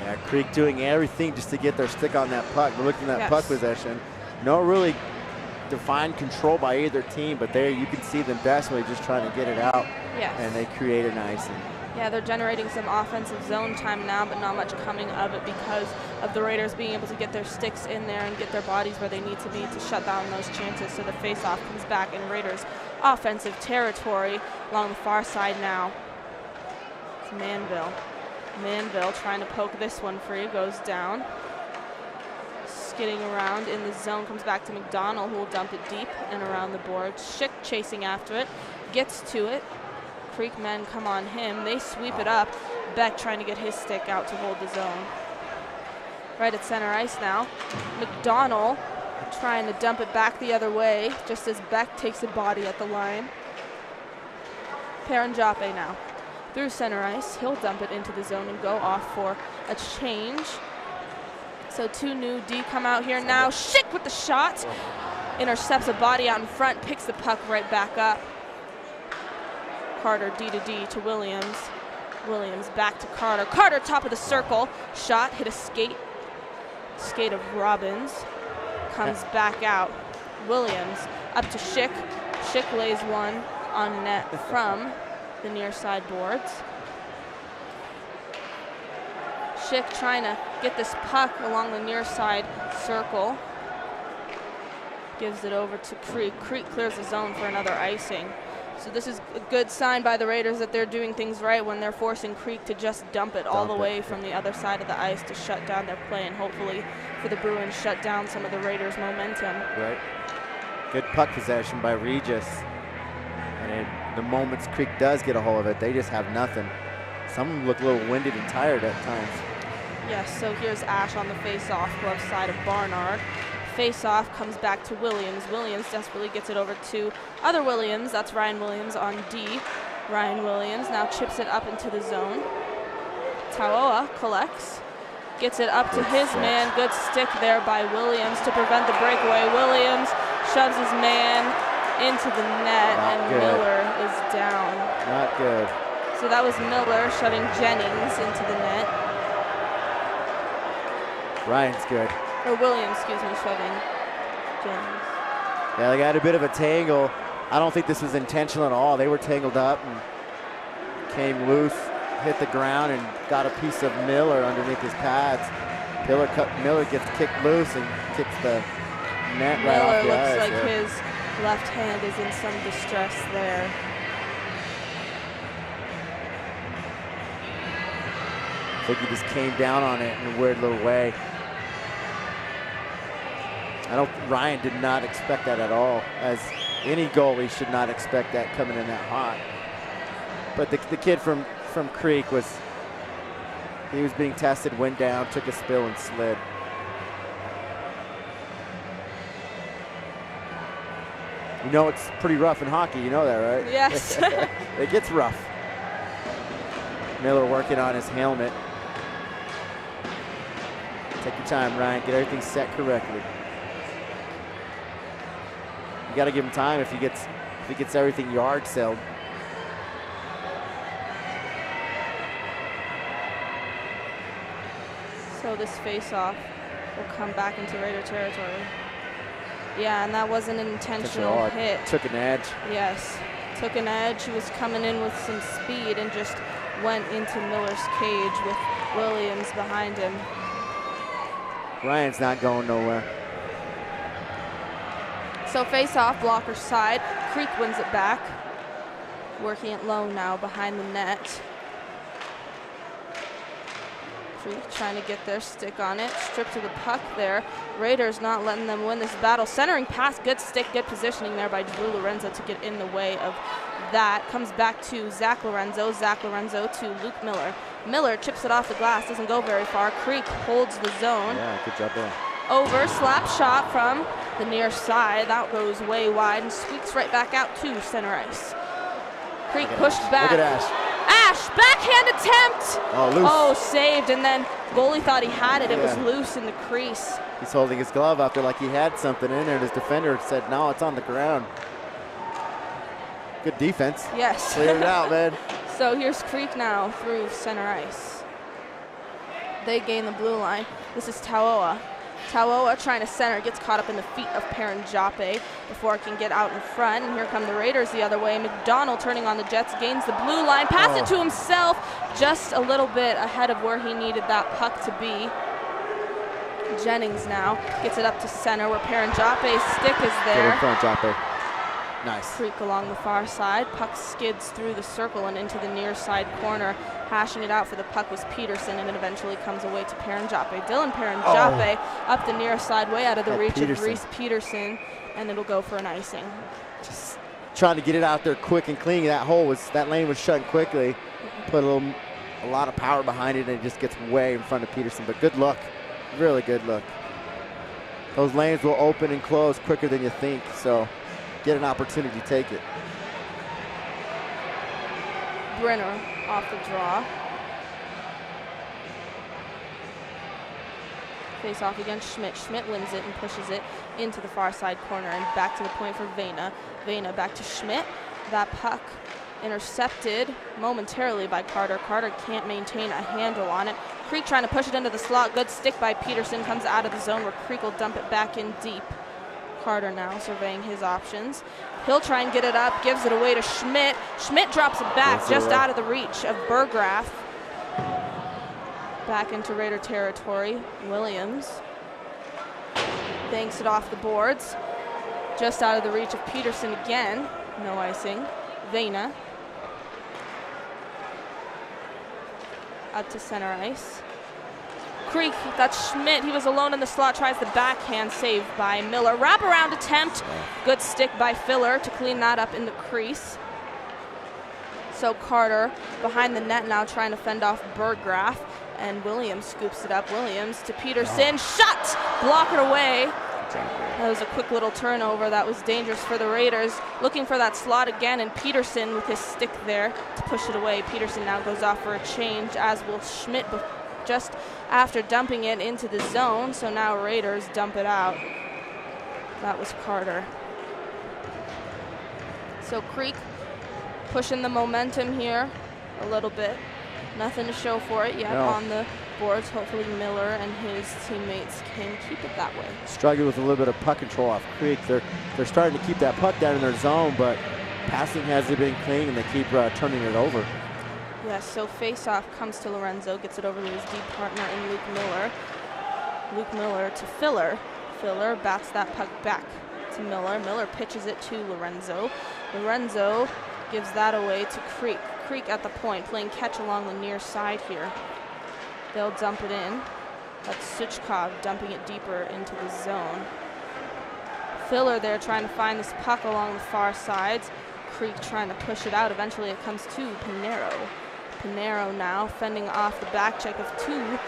Yeah, Creek doing everything just to get their stick on that puck. But looking at that puck possession, no really defined control by either team, but there you can see them desperately just trying to get it out. Yes. And they create an icing. Yeah, they're generating some offensive zone time now, but not much coming of it because of the Raiders being able to get their sticks in there and get their bodies where they need to be to shut down those chances. So the face-off comes back in Raiders' offensive territory along the far side now. It's Manville. Manville trying to poke this one free, goes down. Skidding around in the zone, comes back to McDonald, who will dump it deep and around the board. Schick chasing after it, gets to it. Creek men come on him. They sweep it up. Beck trying to get his stick out to hold the zone. Right at center ice now. McDonald trying to dump it back the other way, just as Beck takes a body at the line. Paranjape now. Through center ice, he'll dump it into the zone and go off for a change. So 2 new D come out here now. Schick with the shot. Intercepts a body out in front, picks the puck right back up. Carter D to D to Williams. Williams back to Carter. Carter top of the circle. Shot, hit a skate. Skate of Robbins. Comes back out. Williams up to Schick. Schick lays one on net from the near side boards. Schick trying to get this puck along the near side circle. Gives it over to Creek. Creek clears the zone for another icing. So this is a good sign by the Raiders that they're doing things right when they're forcing Creek to just dump it all the way from the other side of the ice to shut down their play, and hopefully for the Bruins shut down some of the Raiders' momentum. Right. Good puck possession by Regis. And in the moments Creek does get a hold of it, they just have nothing. Some of them look a little winded and tired at times. Yes, so here's Ash on the face-off, glove side of Barnard. Face-off comes back to Williams. Williams desperately gets it over to other Williams. That's Ryan Williams on D. Ryan Williams now chips it up into the zone. Tauoa collects. Gets it up to his man. Good stick there by Williams to prevent the breakaway. Williams shoves his man into the net, and Miller is down. Not good. So that was Miller shoving Jennings into the net. Ryan's good. Or Williams, excuse me, shoving Jennings. Yeah, they got a bit of a tangle. I don't think this was intentional at all. They were tangled up and came loose, hit the ground, and got a piece of Miller underneath his pads. Miller gets kicked loose and kicks the net right off the ice. Miller looks like his left hand is in some distress there. I think he just came down on it in a weird little way. Ryan did not expect that at all, as any goalie should not expect that coming in that hot. But the kid from Creek was being tested, went down, took a spill, and slid. You know it's pretty rough in hockey, you know that, right? Yes. It gets rough. Miller working on his helmet. Take your time, Ryan, get everything set correctly. You got to give him time if he gets everything yard sailed. So this face-off will come back into Raider territory. Yeah, and that wasn't an intentional hit. Took an edge. Yes, took an edge. He was coming in with some speed and just went into Miller's cage with Williams behind him. Ryan's not going nowhere. So face-off, blocker side. Creek wins it back. Working it low now behind the net. Creek trying to get their stick on it. Stripped to the puck there. Raiders not letting them win this battle. Centering pass, good stick, good positioning there by Drew Lorenzo to get in the way of that. Comes back to Zach Lorenzo. Zach Lorenzo to Luke Miller. Miller chips it off the glass, doesn't go very far. Creek holds the zone. Yeah, good job there. Over, slap shot from the near side. That goes way wide and squeaks right back out to center ice. Creek pushed back. Look at Ash. Ash, backhand attempt. Oh, loose. Oh, saved, and then goalie thought he had it. It was loose in the crease. He's holding his glove out there like he had something in there, and his defender said, no, it's on the ground. Good defense. Yes. Cleared it out, man. So here's Creek now through center ice. They gain the blue line. This is Tauoa. Tauoa trying to center, gets caught up in the feet of Perrin Joppe before it can get out in front. And here come the Raiders the other way. McDonald turning on the Jets, gains the blue line, pass it to himself, just a little bit ahead of where he needed that puck to be. Jennings now gets it up to center where Perrin Joppe's stick is there. Get in front, Joppe. Nice. Creek along the far side. Puck skids through the circle and into the near side corner. Hashing it out for the puck was Peterson, and it eventually comes away to Perrin Joppe. Dylan Perrin Joppe up the near side, way out of the reach of Reese Peterson, and it'll go for an icing. Just trying to get it out there quick and clean. That lane was shut quickly. Put a lot of power behind it, and it just gets way in front of Peterson. But good look, really good look. Those lanes will open and close quicker than you think, so get an opportunity, take it. Brenner off the draw. Face off against Schmidt. Schmidt wins it and pushes it into the far side corner and back to the point for Vena. Vena back to Schmidt. That puck intercepted momentarily by Carter. Carter can't maintain a handle on it. Creek trying to push it into the slot. Good stick by Peterson. Comes out of the zone where Creek will dump it back in deep. Carter now surveying his options. He'll try and get it up, gives it away to Schmidt. Schmidt drops it back just out of the reach of Burgraff. Back into Raider territory. Williams banks it off the boards. Just out of the reach of Peterson again. No icing. Vena up to center ice. Creek, that's Schmidt. He was alone in the slot, tries the backhand save by Miller. Wraparound attempt. Good stick by Filler to clean that up in the crease. So Carter behind the net now trying to fend off Burgraff, and Williams scoops it up. Williams to Peterson. Shot! Block it away. That was a quick little turnover. That was dangerous for the Raiders. Looking for that slot again, and Peterson with his stick there to push it away. Peterson now goes off for a change, as will Schmidt just after dumping it into the zone. So now Raiders dump it out. That was Carter. So Creek pushing the momentum here a little bit. Nothing to show for it yet on the boards. Hopefully Miller and his teammates can keep it that way. Struggling with a little bit of puck control off Creek. They're starting to keep that puck down in their zone, but passing hasn't been clean, and they keep turning it over. Yes, so face-off comes to Lorenzo, gets it over to his deep partner in Luke Miller. Luke Miller to Filler. Filler bats that puck back to Miller. Miller pitches it to Lorenzo. Lorenzo gives that away to Creek. Creek at the point, playing catch along the near side here. They'll dump it in. That's Suchkov dumping it deeper into the zone. Filler there trying to find this puck along the far sides. Creek trying to push it out. Eventually it comes to Pinero. Pinero now fending off the back check of two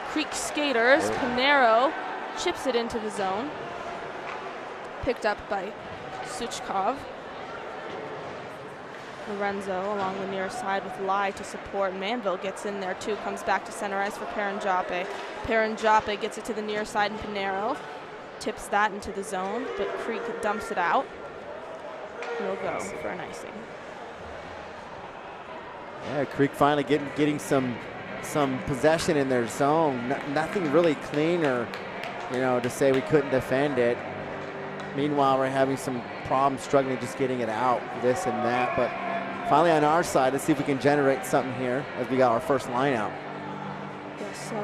Creek skaters. Pinero chips it into the zone. Picked up by Suchkov. Lorenzo along the near side with Lai to support. Manville gets in there too, comes back to center ice for Perrin Joppe. Perrin Joppe gets it to the near side, and Pinero tips that into the zone, but Creek dumps it out. He'll go for an icing. Yeah, Creek finally getting some possession in their zone. Nothing really clean, or to say we couldn't defend it. Meanwhile, we're having some problems struggling just getting it out, this and that. But finally on our side, let's see if we can generate something here as we got our first line out. Yes, so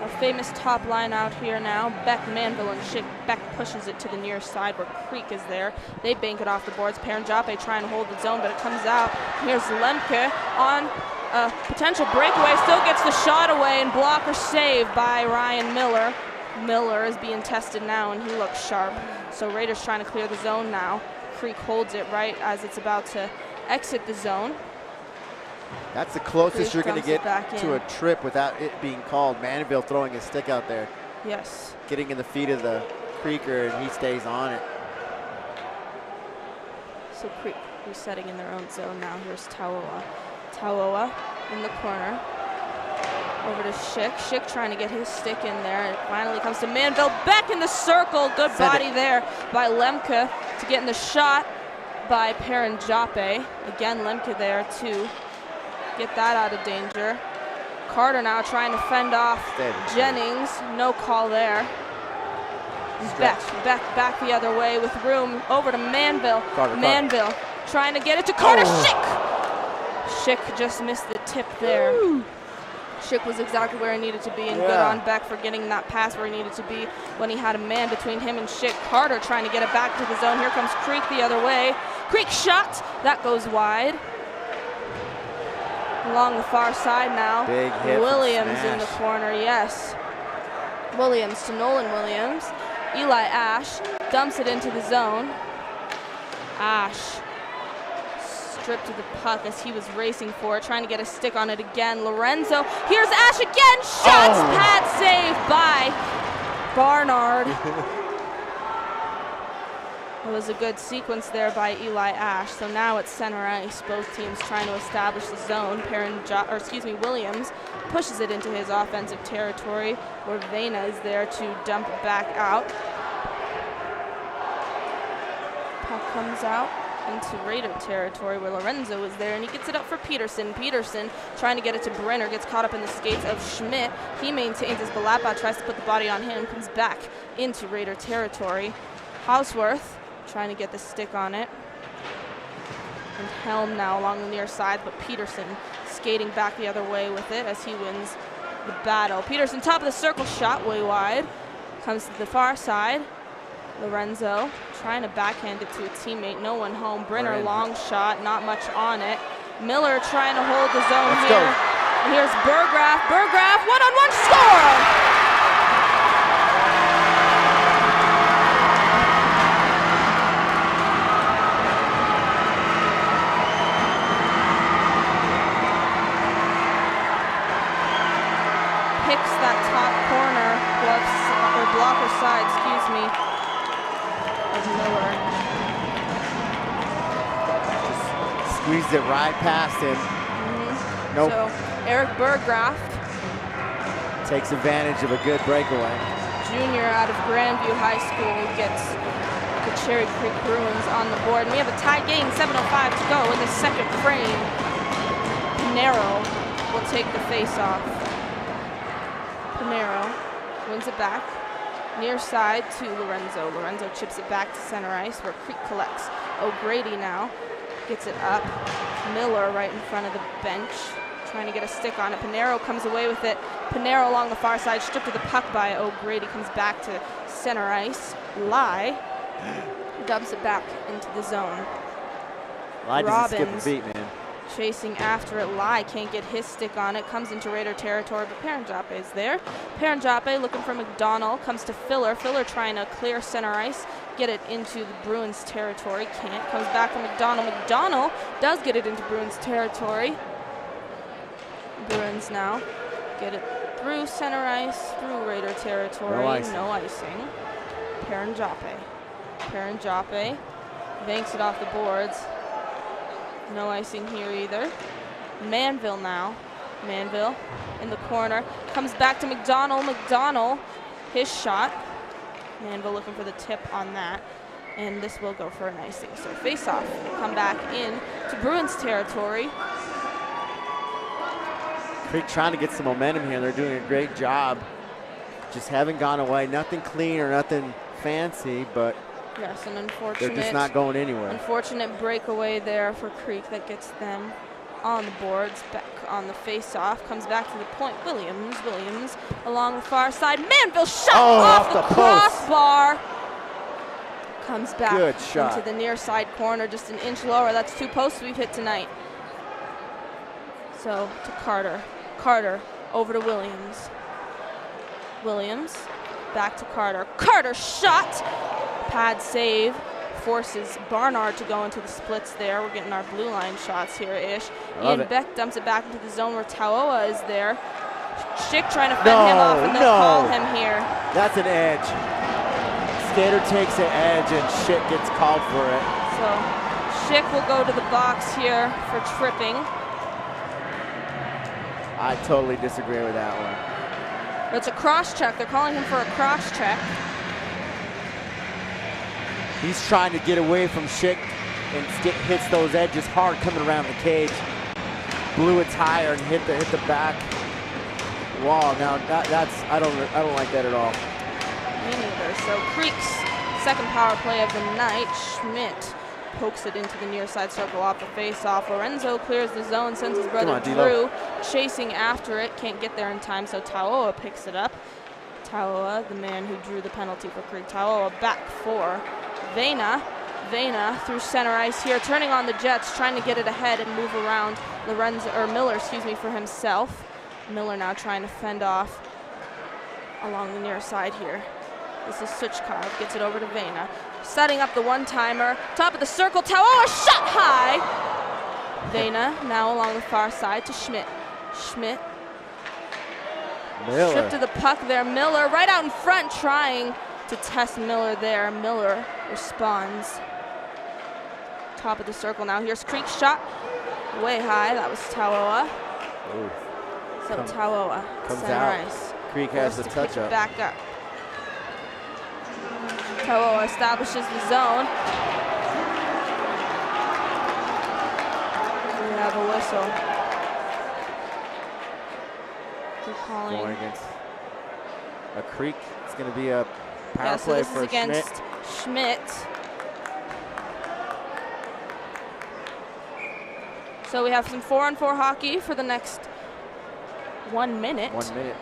our famous top line out here now. Beck, Manville, and Schick. Beck pushes it to the near side where Creek is there. They bank it off the boards. Perrin Joppe trying to hold the zone, but it comes out. Here's Lemke on a potential breakaway. Still gets the shot away, and blocker save by Ryan Miller. Miller is being tested now, and he looks sharp. So Raiders trying to clear the zone now. Creek holds it right as it's about to exit the zone. That's the closest you're going to get to in. a trip without it being called. Manville throwing his stick out there. Yes. Getting in the feet of the Creeker, and he stays on it. So Creek resetting in their own zone now. Here's Tauoa. Tauoa in the corner. Over to Schick. Schick trying to get his stick in there. It finally comes to Manville. Back in the circle. Good body there by Lemke to get in the shot by Perrin Joppe. Again, Lemke there to get that out of danger. Carter now trying to fend off Jennings. No call there. Back the other way with room over to Manville. Carter. Manville trying to get it to Carter. Schick just missed the tip there. Schick was exactly where he needed to be, and good on Beck for getting that pass where he needed to be when he had a man between him and Schick. Carter trying to get it back to the zone. Here comes Creek the other way. Creek shot. That goes wide. Along the far side now. Big hit. Williams in the corner, yes. Williams to Nolan Williams. Eli Ash dumps it into the zone. Ash stripped to the puck as he was racing for it, trying to get a stick on it again. Lorenzo, here's Ash again, shots, pad save by Barnard. It was a good sequence there by Eli Ash. So now it's center ice, both teams trying to establish the zone. Williams pushes it into his offensive territory, where Vena is there to dump it back out. Puck comes out into Raider territory where Lorenzo is there, and he gets it up for Peterson. Peterson trying to get it to Brenner, gets caught up in the skates of Schmidt. He maintains his Balapa, tries to put the body on him, comes back into Raider territory. Houseworth trying to get the stick on it. And Helm now along the near side, but Peterson skating back the other way with it as he wins the battle. Peterson, top of the circle, shot way wide. Comes to the far side. Lorenzo trying to backhand it to a teammate, no one home. Brenner, long shot, not much on it. Miller trying to hold the zone here. And here's Burgraff. Burgraff, one-on-one score! Picks that top corner, blocker side, excuse me, of Miller. Just squeezed it right past him. Nope. So Eric Burgraff takes advantage of a good breakaway. Junior out of Grandview High School gets the Cherry Creek Bruins on the board. And we have a tie game, 7:05 to go in the second frame. Pinero will take the face-off. Pinero wins it back. Near side to Lorenzo. Lorenzo chips it back to center ice where Creek collects. O'Grady now gets it up. Miller right in front of the bench, trying to get a stick on it. Pinero comes away with it. Pinero along the far side, stripped of the puck by O'Grady, comes back to center ice. Lai dumps it back into the zone. Lai doesn't skip a beat, man. Chasing after it. Lai can't get his stick on it. Comes into Raider territory, but Paranjape is there. Paranjape looking for McDonald. Comes to Filler. Filler trying to clear center ice, get it into the Bruins territory. Can't. Comes back to McDonald. McDonald does get it into Bruins territory. Bruins now get it through center ice, through Raider territory. No icing. Paranjape. Paranjape banks it off the boards. No icing here either. Manville now. Manville in the corner. Comes back to McDonald. McDonald, his shot. Manville looking for the tip on that. And this will go for an icing. So face-off will come back in to Bruins territory. Creek trying to get some momentum here. They're doing a great job. Just haven't gone away. Nothing clean or nothing fancy, but yes, an unfortunate. They're just not going anywhere. Unfortunate breakaway there for Creek that gets them on the boards. Back on the face-off, comes back to the point. Williams along the far side. Manville shot off the crossbar. Comes back good shot into the near side corner, just an inch lower. That's 2 posts we've hit tonight. So to Carter. Carter over to Williams. Williams back to Carter. Carter shot. Pad save. Forces Barnard to go into the splits there. We're getting our blue line shots here-ish. Ian Beck dumps it back into the zone where Taoa is there. Schick trying to fend him off, and they'll call him here. That's an edge. Skater takes an edge, and Schick gets called for it. So Schick will go to the box here for tripping. I totally disagree with that one. It's a cross check. They're calling him for a cross check. He's trying to get away from Schick and hits those edges hard coming around the cage. Blew it higher and hit the back wall. Now that's I don't like that at all. Me neither. So Creek's second power play of the night. Schmidt pokes it into the near side circle off the face-off. Lorenzo clears the zone, sends his brother Drew chasing after it. Can't get there in time, so Tauoa picks it up. Tauoa, the man who drew the penalty for Creek. Tauoa back for Vena. Vena through center ice here, turning on the Jets, trying to get it ahead and move around Miller, for himself. Miller now trying to fend off along the near side here. This is Suchkov, gets it over to Vena. Setting up the one-timer, top of the circle, Tauoa shot high! Vena now along the far side to Schmidt. Schmidt. Miller. Stripped to the puck there. Miller right out in front trying to test Miller there. Miller responds. Top of the circle now. Here's Creek's shot. Way high. That was Tauoa. So Tauoa comes center out. ice. Creek has the touch up. Back up. Tauoa establishes the zone. We have a whistle. Calling. Going against a Creek. It's going to be a power play for against Schmidt. So we have some 4-on-4 hockey for the next 1 minute. 1 minute.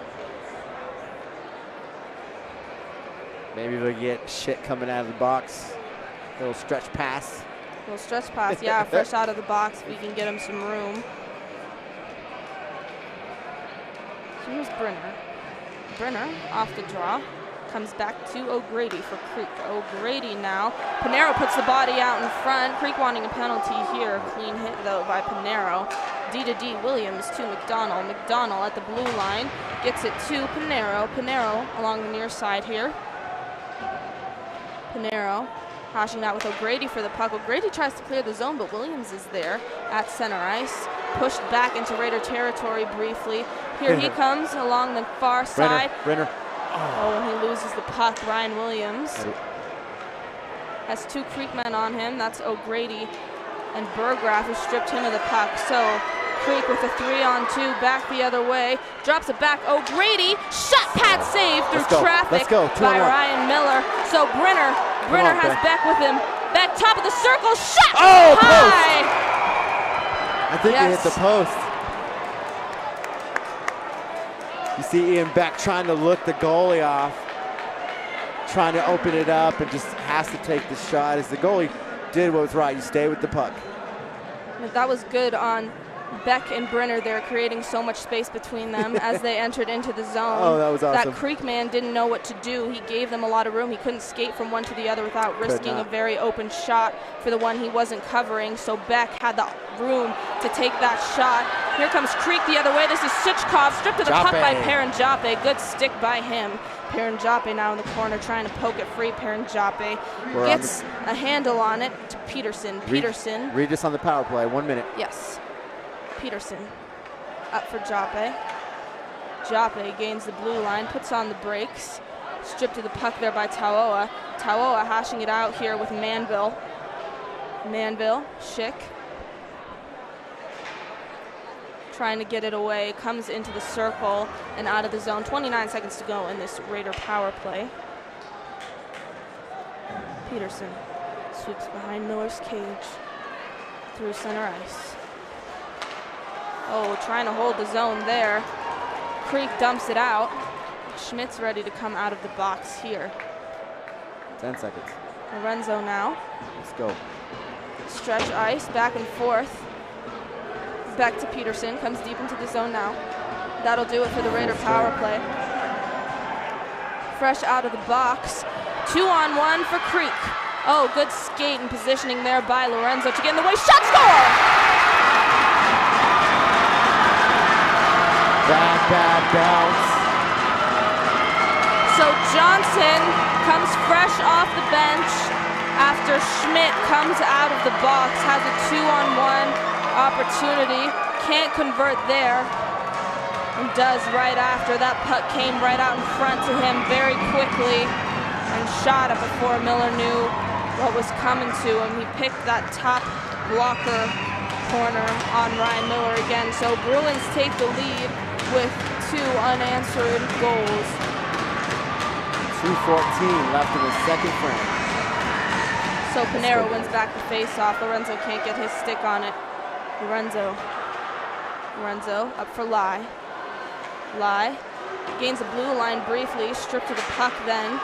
Maybe we'll get shit coming out of the box. A little stretch pass. A little stretch pass, yeah, fresh out of the box. We can get him some room. So here's Brenner. Brenner off the draw. Comes back to O'Grady for Creek. O'Grady now. Pinero puts the body out in front. Creek wanting a penalty here. Clean hit, though, by Pinero. D to D. Williams to McDonald. McDonald at the blue line. Gets it to Pinero. Pinero along the near side here. Pinero hashing out with O'Grady for the puck. O'Grady tries to clear the zone, but Williams is there at center ice. Pushed back into Raider territory briefly. Here he comes along the far side. Brenner. Oh, and he loses the puck. Ryan Williams has two Creek men on him. That's O'Grady and Burgraff, who stripped him of the puck. So Creek with a 3-on-2 back the other way. Drops it back. O'Grady, shot pad save through traffic by Ryan Miller. So Brenner has Beck with him. Beck top of the circle, shot high. Post. I think he hit the post. You see Ian Beck trying to look the goalie off, trying to open it up, and just has to take the shot as the goalie did what was right. You stay with the puck. That was good on Beck and Brenner. They're creating so much space between them as they entered into the zone. Oh, that was awesome. That Creek man didn't know what to do. He gave them a lot of room. He couldn't skate from one to the other without risking a very open shot for the one he wasn't covering. So Beck had the room to take that shot. Here comes Creek the other way. This is Suchkov, stripped to the puck by Paranjape. Good stick by him. Paranjape now in the corner trying to poke it free. Paranjape gets a handle on it to Peterson. Peterson. Regis on the power play, 1 minute. Yes. Peterson up for Jape. Jape gains the blue line, puts on the brakes. Stripped to the puck there by Tauoa. Tauoa hashing it out here with Manville. Manville, Schick. Trying to get it away, comes into the circle and out of the zone. 29 seconds to go in this Raider power play. Peterson sweeps behind Miller's cage through center ice. Oh, trying to hold the zone there. Creek dumps it out. Schmidt's ready to come out of the box here. 10 seconds. Lorenzo now. Let's go. Stretch ice, back and forth. Back to Peterson, comes deep into the zone now. That'll do it for the Raider power play. Fresh out of the box. 2-on-1 for Creek. Oh, good skate and positioning there by Lorenzo to get in the way. Shot, score! Bad bounce. So Johnson comes fresh off the bench after Schmidt comes out of the box, has a 2-on-1 opportunity, can't convert there, and does right after. That puck came right out in front to him very quickly and shot it before Miller knew what was coming to him. He picked that top blocker corner on Ryan Miller again. So Bruins take the lead with 2 unanswered goals. 2:14 left in the second frame. So Pinero wins back the face-off. Lorenzo can't get his stick on it. Lorenzo up for Lai. Lai gains the blue line briefly, stripped to the puck then.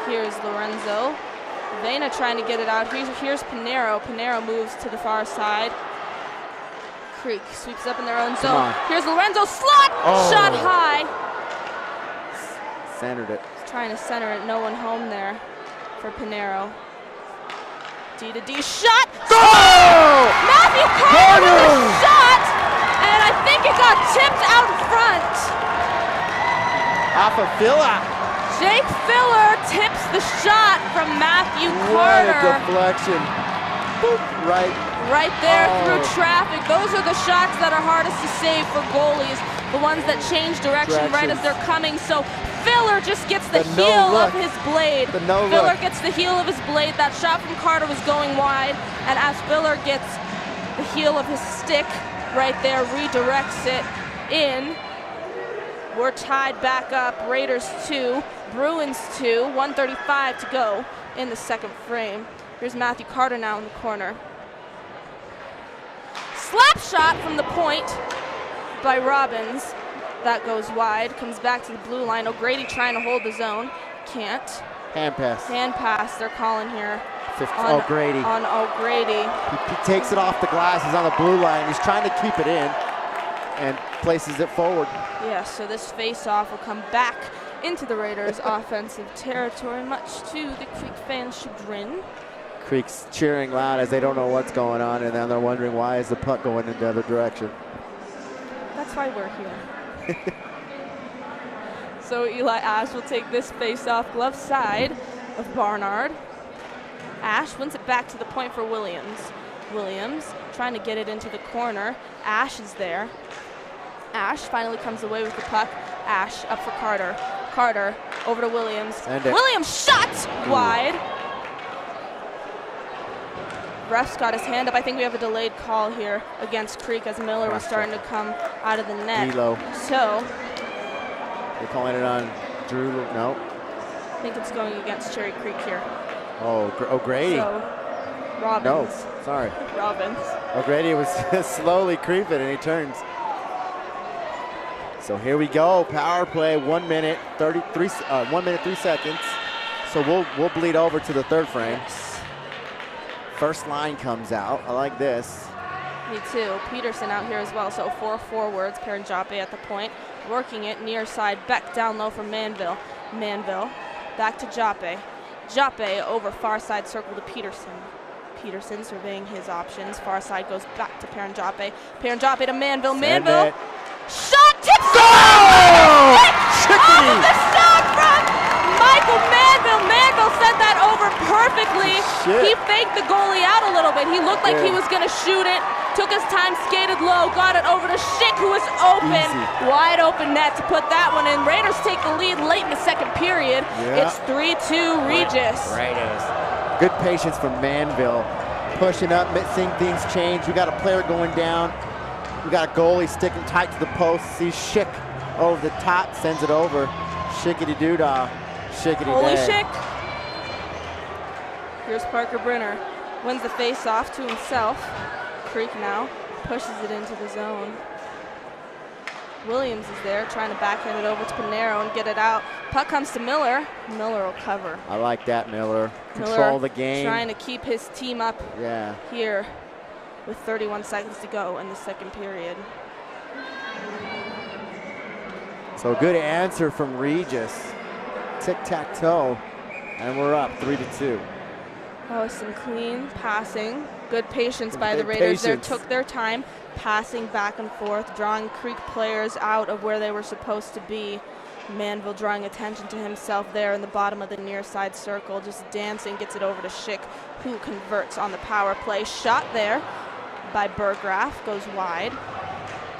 Here's Lorenzo. Vena trying to get it out. Here's Pinero. Pinero moves to the far side. Creek sweeps up in their own zone. Here's Lorenzo, slot, shot high. Centered it. He's trying to center it, no one home there for Pinero. D to D shot. Oh! Matthew Carter with a shot, and I think it got tipped out front. Off of Villa. Jake Filler tips the shot from Matthew What Carter. a deflection. Boop, Right there through traffic. Those are the shots that are hardest to save for goalies, the ones that change direction right as they're coming. So Filler just gets the heel of his blade. Filler gets the heel of his blade. That shot from Carter was going wide, and as Filler gets the heel of his stick right there, redirects it in. We're tied back up. Raiders 2, Bruins 2, 1:35 to go in the second frame. Here's Matthew Carter now in the corner. Slap shot from the point by Robbins. That goes wide, comes back to the blue line. O'Grady trying to hold the zone. Can't. Hand pass. Hand pass, they're calling here. O'Grady. On O'Grady. He takes it off the glass. He's on the blue line. He's trying to keep it in and places it forward. Yeah, so this face-off will come back into the Raiders' offensive territory, much to the Creek fans' chagrin. Creek's cheering loud as they don't know what's going on, and then they're wondering why is the puck going in the other direction. That's why we're here. So Eli Ash will take this face-off glove side of Barnard. Ash wins it back to the point for Williams. Williams trying to get it into the corner. Ash is there. Ash finally comes away with the puck. Ash up for Carter. Carter over to Williams. Williams shot wide. Ref's got his hand up. I think we have a delayed call here against Creek as Miller was starting to come out of the net. So they're calling it on Drew. No. I think it's going against Cherry Creek here. Oh, O'Grady. So Robbins. No, sorry. Robbins. O'Grady was slowly creeping and he turns. So here we go. Power play. 1 minute 33. 1 minute 3 seconds. So we'll bleed over to the third frame. Yes. First line comes out. I like this. Me too. Peterson out here as well. So 4 forwards. Paranjape at the point. Working it near side. Beck down low for Manville. Manville back to Jape. Jape over far side circle to Peterson. Peterson surveying his options. Far side goes back to Paranjape. Paranjape to Manville. Manville. Shot tips. Goal! Off of the shot from Michael Manville. Manville sent that over perfectly. He faked the goalie out a little bit. He looked like he was going to shoot it. Took his time, skated low, got it over to Schick, who was open. Wide open net to put that one in. Raiders take the lead late in the second period. It's 3-2 Regis. Raiders. Good patience from Manville. Pushing up, seeing things change. We got a player going down. We got a goalie sticking tight to the post. See Schick over the top, sends it over. Shickety-doo-dah, shickety-day. Holy Schick. Here's Parker Brenner. Wins the face-off to himself. Creek now pushes it into the zone. Williams is there trying to backhand it over to Pinero and get it out. Puck comes to Miller. Miller will cover. I like that, Miller. Control the game. Trying to keep his team up here with 31 seconds to go in the second period. So good answer from Regis. Tic-tac-toe, and we're up 3-2. Oh, some clean passing. Good patience by the Raiders there. Took their time, passing back and forth, drawing Creek players out of where they were supposed to be. Manville drawing attention to himself there in the bottom of the near side circle, just dancing, gets it over to Schick, who converts on the power play. Shot there by Burgraff, goes wide.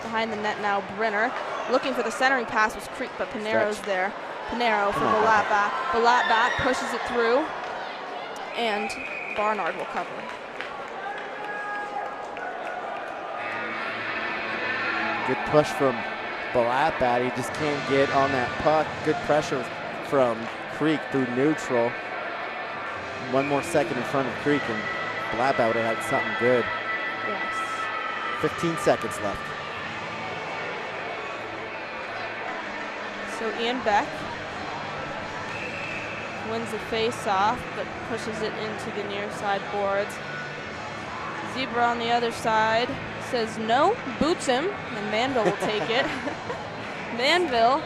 Behind the net now, Brenner. Looking for the centering pass was Creek, but Pinero's there. Pinero for Balatbat. Balatbat pushes it through, and Barnard will cover. Good push from Balatbat. He just can't get on that puck. Good pressure from Creek through neutral. One more second in front of Creek, and Blabba would have had something good. Yes. 15 seconds left. So Ian Beck wins the face-off, but pushes it into the near side boards. Zebra on the other side says no, boots him, and Manville will take it. Manville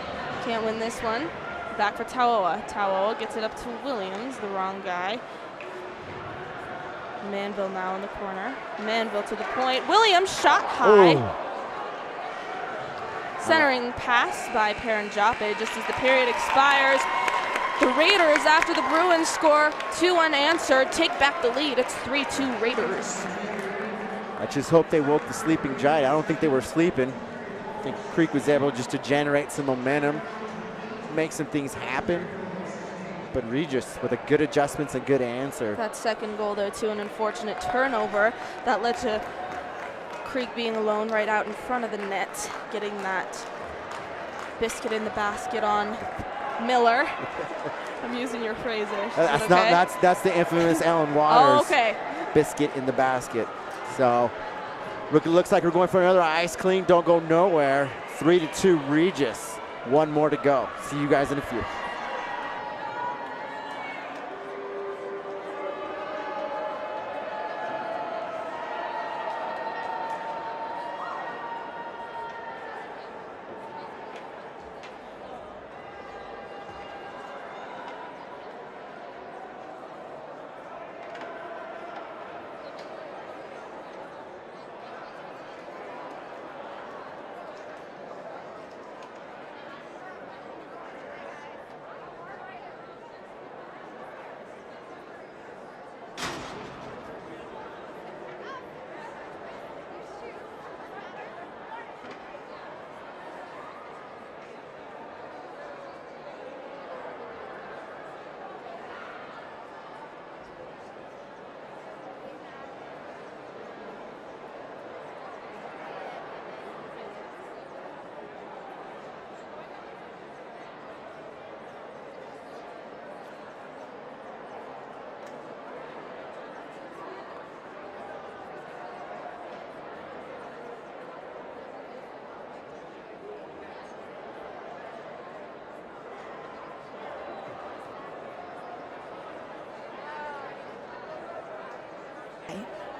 can't win this one. Back for Tauoa. Tauoa gets it up to Williams, the wrong guy. Manville now in the corner. Manville to the point. Williams shot high. Ooh. Centering pass by Paranjape just as the period expires. The Raiders, after the Bruins score 2 unanswered, take back the lead. It's 3-2 Raiders. I just hope they woke the sleeping giant. I don't think they were sleeping. I think Creek was able just to generate some momentum, make some things happen. But Regis with a good adjustments and good answer. That second goal though, too, an unfortunate turnover that led to Creek being alone right out in front of the net, getting that biscuit in the basket on Miller. I'm using your phrase there. That's okay? that's the infamous Ellen Waters. Oh, okay. Biscuit in the basket. So looks like we're going for another ice clean. Don't go nowhere. 3-2 Regis. One more to go. See you guys in a few.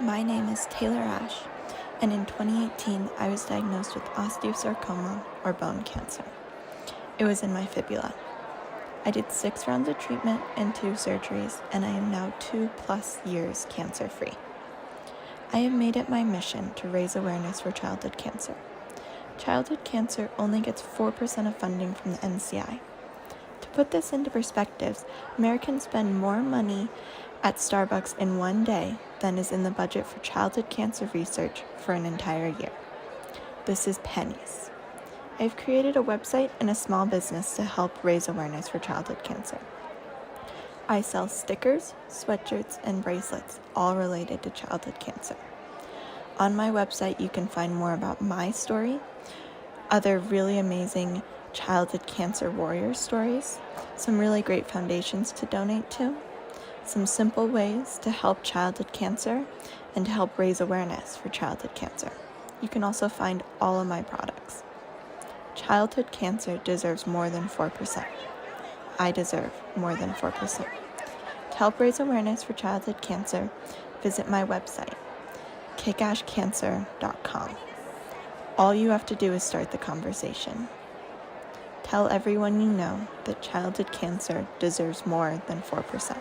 My name is Taylor Ash, and in 2018, I was diagnosed with osteosarcoma, or bone cancer. It was in my fibula. I did 6 rounds of treatment and 2 surgeries, and I am now 2+ years cancer-free. I have made it my mission to raise awareness for childhood cancer. Childhood cancer only gets 4% of funding from the NCI. To put this into perspective, Americans spend more money at Starbucks in one day than is in the budget for childhood cancer research for an entire year. This is pennies. I've created a website and a small business to help raise awareness for childhood cancer. I sell stickers, sweatshirts, and bracelets, all related to childhood cancer. On my website, you can find more about my story, other really amazing childhood cancer warrior stories, some really great foundations to donate to, some simple ways to help childhood cancer, and to help raise awareness for childhood cancer. You can also find all of my products. Childhood cancer deserves more than 4%. I deserve more than 4%. To help raise awareness for childhood cancer, visit my website, kickashcancer.com. All you have to do is start the conversation. Tell everyone you know that childhood cancer deserves more than 4%.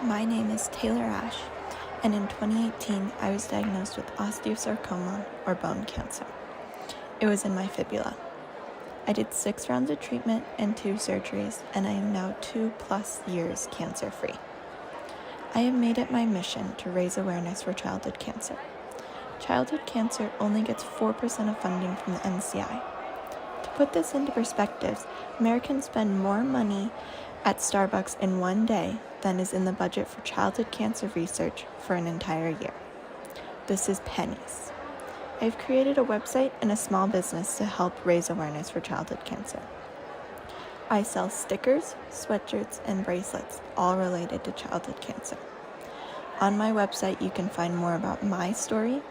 My name is Taylor Ash, and in 2018, I was diagnosed with osteosarcoma, or bone cancer. It was in my fibula. I did 6 rounds of treatment and 2 surgeries, and I am now 2+ years cancer-free. I have made it my mission to raise awareness for childhood cancer. Childhood cancer only gets 4% of funding from the NCI. To put this into perspective, Americans spend more money at Starbucks in one day than is in the budget for childhood cancer research for an entire year. This is pennies. I've created a website and a small business to help raise awareness for childhood cancer. I sell stickers, sweatshirts, and bracelets, all related to childhood cancer. On my website, you can find more about my story,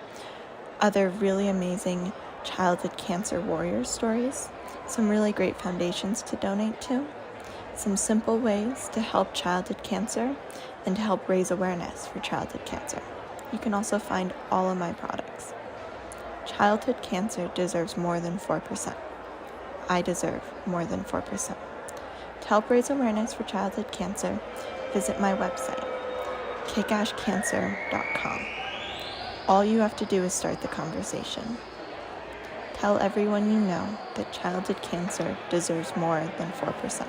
other really amazing childhood cancer warrior stories, some really great foundations to donate to, some simple ways to help childhood cancer, and to help raise awareness for childhood cancer. You can also find all of my products. Childhood cancer deserves more than 4%. I deserve more than 4%. To help raise awareness for childhood cancer, visit my website, kickashcancer.com. All you have to do is start the conversation. Tell everyone you know that childhood cancer deserves more than 4%.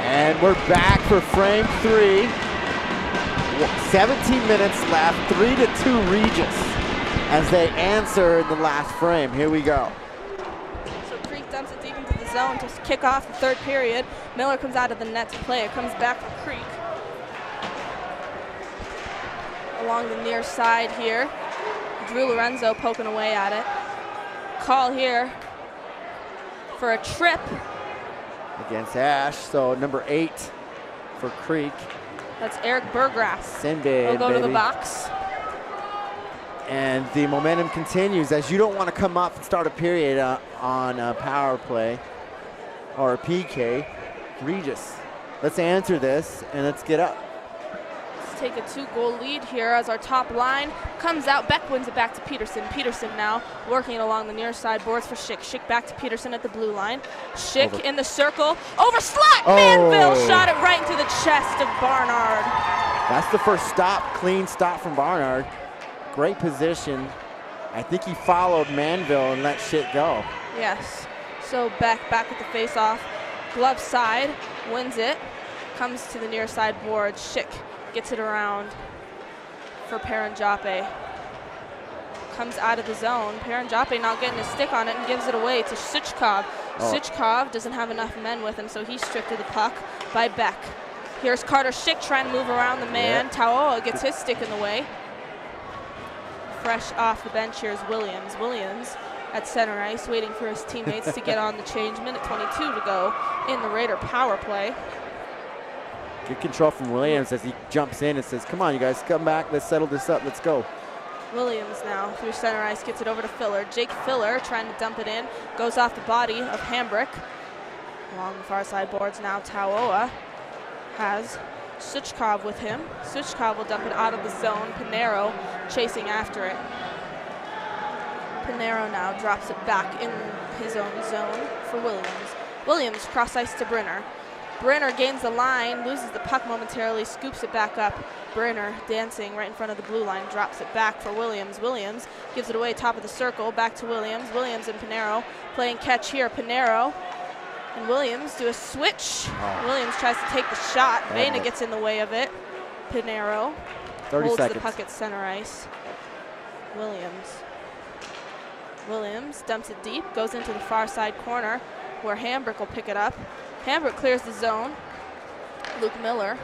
And we're back for frame 3. 17 minutes left, 3-2 Regis as they answer in the last frame. Here we go. So Creek dumps it deep into the zone to kick off the third period. Miller comes out of the net to play. It comes back for Creek. Along the near side here. Drew Lorenzo poking away at it. Call here for a trip Against Ash, so number 8 for Creek. That's Eric Burgrass. Sinbad, He'll go baby. to the box. And the momentum continues as you don't want to come up and start a period on a power play or a PK. Regis, let's answer this and let's get up. Let's take a 2-goal lead here as our top line comes out. Beck wins it back to Peterson. Peterson now working it along the near side boards for Schick. Schick back to Peterson at the blue line. Schick in the circle. Over slot! Oh. Manville shot it right into the chest of Barnard. That's the first stop, clean stop from Barnard. Great position. I think he followed Manville and let shit go. Yes. So back with the face-off. Glove side, wins it. Comes to the near side board. Schick gets it around for Paranjape. Comes out of the zone. Paranjape not getting his stick on it and gives it away to Suchkov. Oh. Suchkov doesn't have enough men with him, so he's stripped of the puck by Beck. Here's Carter Schick trying to move around the man. Yep. Taoa gets his stick in the way. Fresh off the bench, here's Williams. Williams at center ice, waiting for his teammates to get on the change. Minute 22 to go in the Raider power play. Good control from Williams as he jumps in and says, come on, you guys, come back. Let's settle this up. Let's go. Williams now through center ice, gets it over to Filler. Jake Filler trying to dump it in, goes off the body of Hambrick. Along the far side boards now, Taoa has Suchkov with him. Suchkov will dump it out of the zone. Pinero chasing after it. Pinero now drops it back in his own zone for Williams. Williams cross ice to Brenner. Brenner gains the line, loses the puck momentarily, scoops it back up. Brenner dancing right in front of the blue line, drops it back for Williams. Williams gives it away top of the circle, back to Williams. Williams and Pinero playing catch here. Pinero and Williams do a switch. Williams tries to take the shot. Vena gets in the way of it. Pinero holds the puck at center ice. Williams dumps it deep, goes into the far side corner where Hambrick will pick it up. Hambrick clears the zone. Luke Miller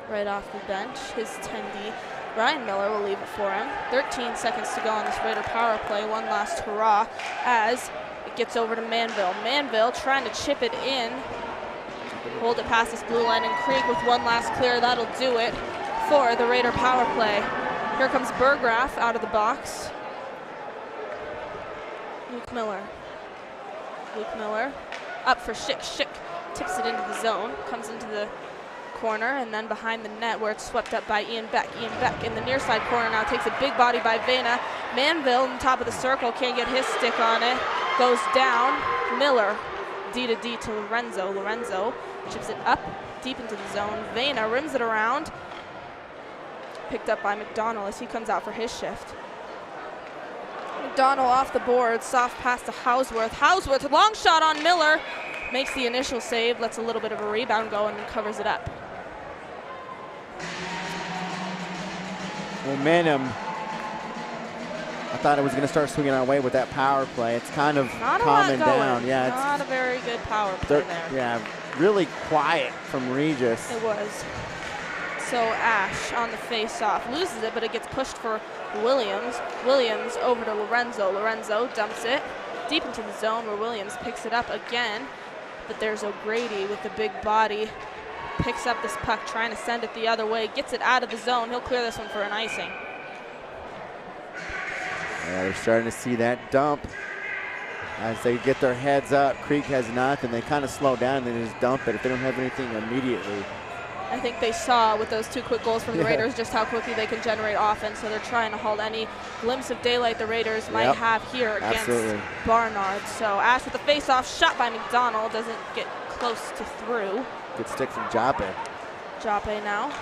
right off the bench, his 10D. Ryan Miller will leave it for him. 13 seconds to go on this Raider power play. One last hurrah as it gets over to Manville. Manville trying to chip it in. Hold it past this blue line, and Krieg with one last clear. That'll do it for the Raider power play. Here comes Berggraf out of the box. Luke Miller up for Schick. Schick tips it into the zone, comes into the corner, and then behind the net where it's swept up by Ian Beck. Ian Beck in the near side corner now takes a big body by Vena. Manville on top of the circle, can't get his stick on it. Goes down. Miller, D to D to Lorenzo. Lorenzo chips it up deep into the zone. Vena rims it around. Picked up by McDonald as he comes out for his shift. McDonald off the board, soft pass to Hausworth. Hausworth, long shot on Miller. Makes the initial save, lets a little bit of a rebound go, and covers it up. Momentum. I thought it was going to start swinging our way with that power play. It's kind of calming down. Yeah, not a very good power play there. Yeah, really quiet from Regis. It was. So Ash on the face-off loses it, but it gets pushed for Williams. Williams over to Lorenzo. Lorenzo dumps it deep into the zone where Williams picks it up again. But there's O'Grady with the big body. Picks up this puck, trying to send it the other way. Gets it out of the zone. He'll clear this one for an icing. Yeah, they're starting to see that dump. As they get their heads up, Creek has nothing. They kind of slow down and then just dump it if they don't have anything immediately. I think they saw with those two quick goals from the Raiders just how quickly they can generate offense, so they're trying to hold any glimpse of daylight the Raiders might have here against Barnard. So Ash with the face-off, shot by McDonald, doesn't get close to through. Good stick from Joppe. Joppe now.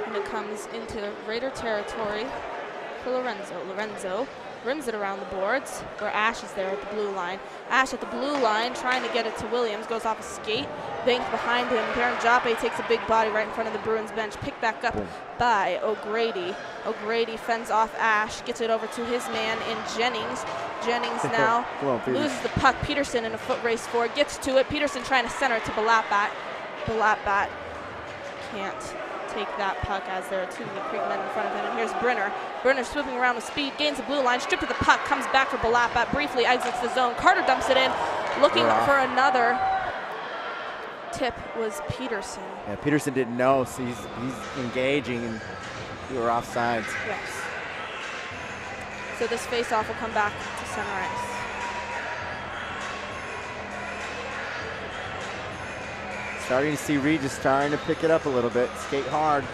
And it comes into Raider territory for Lorenzo. Lorenzo rims it around the boards where Ash is there at the blue line. Ash at the blue line trying to get it to Williams, goes off a skate, banked behind him. Darren Joppe takes a big body right in front of the Bruins bench, picked back up by O'Grady. O'Grady fends off Ash, gets it over to his man in Jennings. Jennings now loses the puck. Peterson in a foot race for it, gets to it. Peterson trying to center it to Balapat. Balapat can't take that puck as there are too many Creek men in front of him. And here's Brenner. Brenner swooping around with speed, gains the blue line, stripped of the puck, comes back for Balapat, briefly exits the zone. Carter dumps it in, looking for another. Tip was Peterson. Yeah, Peterson didn't know, so he's engaging, and we were offsides. Yes. So this face-off will come back to center ice. Starting to see Regis starting to pick it up a little bit, skate hard.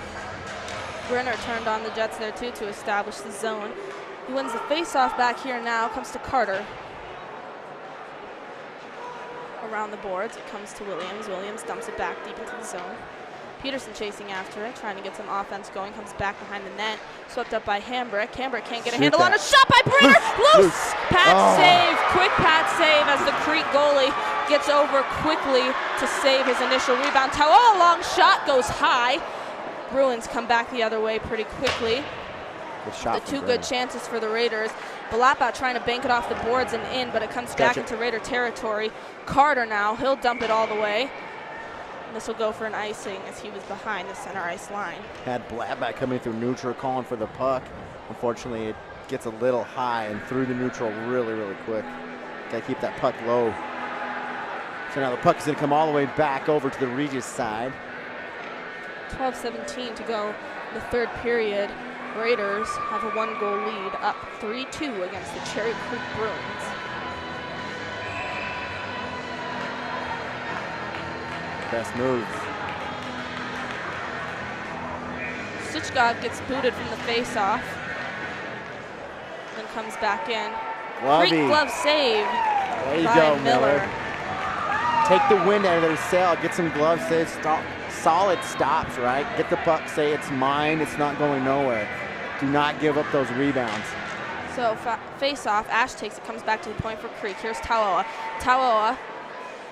Brenner turned on the Jets there too to establish the zone. He wins the face-off back here now, comes to Carter. Around the boards, it comes to Williams. Williams dumps it back deep into the zone. Peterson chasing after it, trying to get some offense going, comes back behind the net, swept up by Hambrick. Hambrick can't get a handle on a shot by Brenner. Loose! Pad save, quick pad save as the Creek goalie gets over quickly to save his initial rebound. Oh, long shot goes high. Bruins come back the other way pretty quickly. Good shot. The two good chances for the Raiders. Balapa trying to bank it off the boards and in, but it comes back into Raider territory. Carter now, he'll dump it all the way. And this will go for an icing as he was behind the center ice line. Had Bladback coming through neutral, calling for the puck. Unfortunately, it gets a little high and through the neutral really, really quick. Got to keep that puck low. So now the puck is going to come all the way back over to the Regis side. 12:17 to go the third period. Raiders have a one-goal lead, up 3-2 against the Cherry Creek Bruins. Best moves. Suchkov gets booted from the face-off. Then comes back in. Lovey. Great glove save. There you by go, Miller. Take the wind out of their sail. Get some glove saves. Solid stops, right? Get the puck, say it's mine. It's not going nowhere. Do not give up those rebounds. So face-off, Ash takes it, comes back to the point for Creek. Here's Tauoa. Tauoa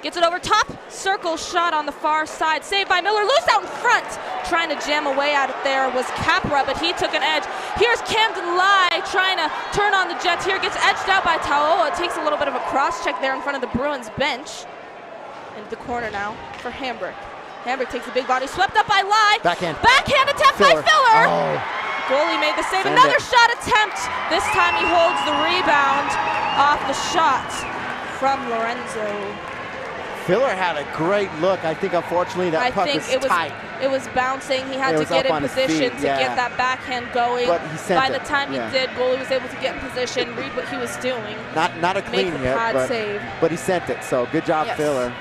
gets it over top. Circle shot on the far side. Saved by Miller. Loose out in front. Trying to jam away at it there was Capra, but he took an edge. Here's Camden Lai trying to turn on the Jets here. Gets edged out by Tauoa. Takes a little bit of a cross-check there in front of the Bruins bench. Into the corner now for Hamburg. Hamburg takes a big body. Swept up by Lai. Backhand. Backhand attempt by Filler. Oh. Goalie made the save. Send Another it. shot attempt. This time he holds the rebound off the shot from Lorenzo. Filler had a great look. I think, unfortunately, that puck was tight. It was bouncing. He had It to was get up in on his position feet, to yeah. get that backhand going. But he sent By it, the time yeah. he did, goalie was able to get in position, read what he was doing. Not a clean the hit, pad save. but he sent it. So good job, Yes. Filler.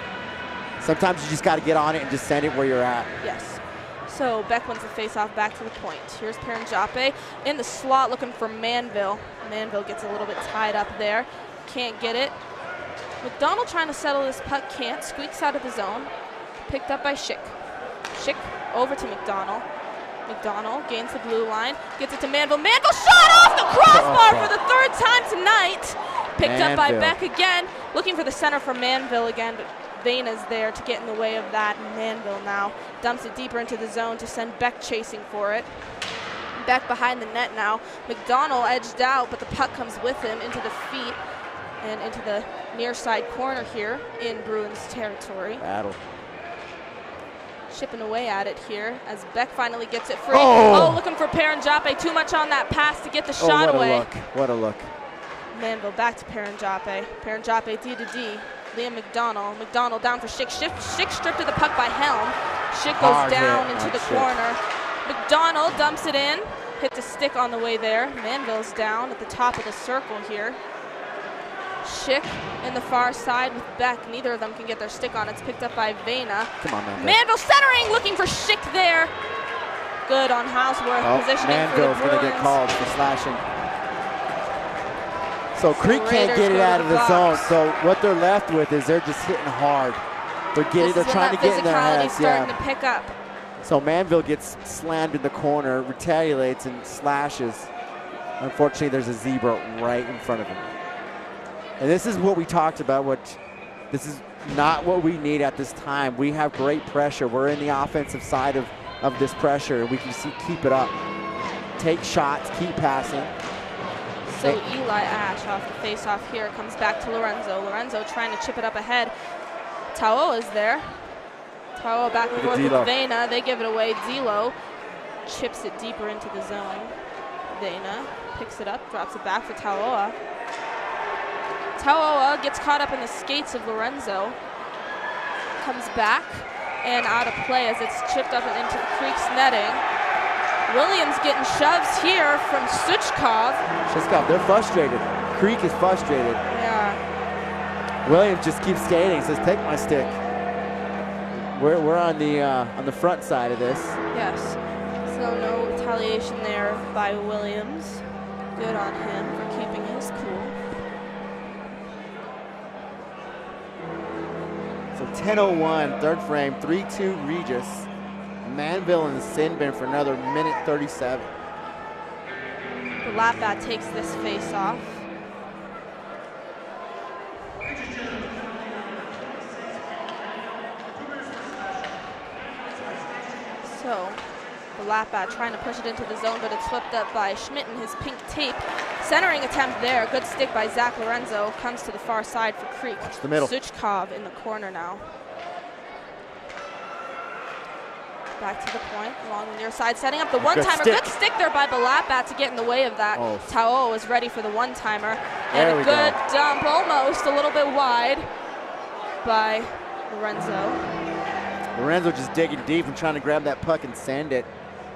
Sometimes you just got to get on it and just send it where you're at. Yes. So Beck wins the face-off back to the point. Here's Paranjape in the slot looking for Manville. Manville gets a little bit tied up there. Can't get it. McDonald trying to settle this puck, can't. Squeaks out of the zone. Picked up by Schick. Schick over to McDonald. McDonald gains the blue line. Gets it to Manville. Manville shot off the crossbar for the third time tonight. Picked up by Manville. Beck again. Looking for the center for Manville again, but Vena's there to get in the way of that. Manville now dumps it deeper into the zone to send Beck chasing for it. Beck behind the net now. McDonald edged out, but the puck comes with him into the feet and into the near side corner here in Bruins territory. Battle. Chipping away at it here as Beck finally gets it free. Oh! Looking for Paranjape. Too much on that pass to get the Oh, shot what away. a look. What a look. Manville back to Paranjape. Paranjape D to D. Liam McDonald. McDonald down for Schick. Schick stripped of the puck by Helm. Schick goes Hard down hit into on the Schick. corner. McDonald dumps it in. Hit the stick on the way there. Manville's down at the top of the circle here. Schick in the far side with Beck. Neither of them can get their stick on. It's picked up by Vena. Come on, Manville. Manville centering, looking for Schick there. Good on Houseworth, positioning Manville's for the going to Bruins. get called for slashing. So Creek can't Raiders get it go to out the of the zone. box. So what they're left with is they're just hitting hard. They're trying to get in their heads. Starting to pick up. So Manville gets slammed in the corner, retaliates and slashes. Unfortunately, there's a zebra right in front of him. And this is what we talked about. This is not what we need at this time. We have great pressure. We're in the offensive side of this pressure, and we can keep it up. Take shots, keep passing. So Eli Ash off the face-off here comes back to Lorenzo. Lorenzo trying to chip it up ahead. Tauoa is there. Tauoa back and forth with Vena. They give it away. Zelo chips it deeper into the zone. Vena picks it up, drops it back for Tauoa. Tauoa gets caught up in the skates of Lorenzo. Comes back and out of play as it's chipped up and into the Creek's netting. Williams getting shoves here from Suchkov. They're frustrated. Creek is frustrated. Yeah. Williams just keeps skating. Says, "Take my stick." We're on the front side of this. Yes. So no retaliation there by Williams. Good on him for keeping his cool. So 10:01, third frame, 3-2 Regis. Manville in the sin bin for another minute 37. The Lapbat takes this face off. So the Lapbat trying to push it into the zone, but it's swept up by Schmidt and his pink tape. Centering attempt there. Good stick by Zach Lorenzo. Comes to the far side for Creek. Watch the middle. Suchkov in the corner now. Back to the point, along the near side, setting up the one-timer. Good stick there by Balapat to get in the way of that. Oh. Tauoa was ready for the one-timer. There And we a good go. dump, almost a little bit wide by Lorenzo. Lorenzo just digging deep and trying to grab that puck and send it.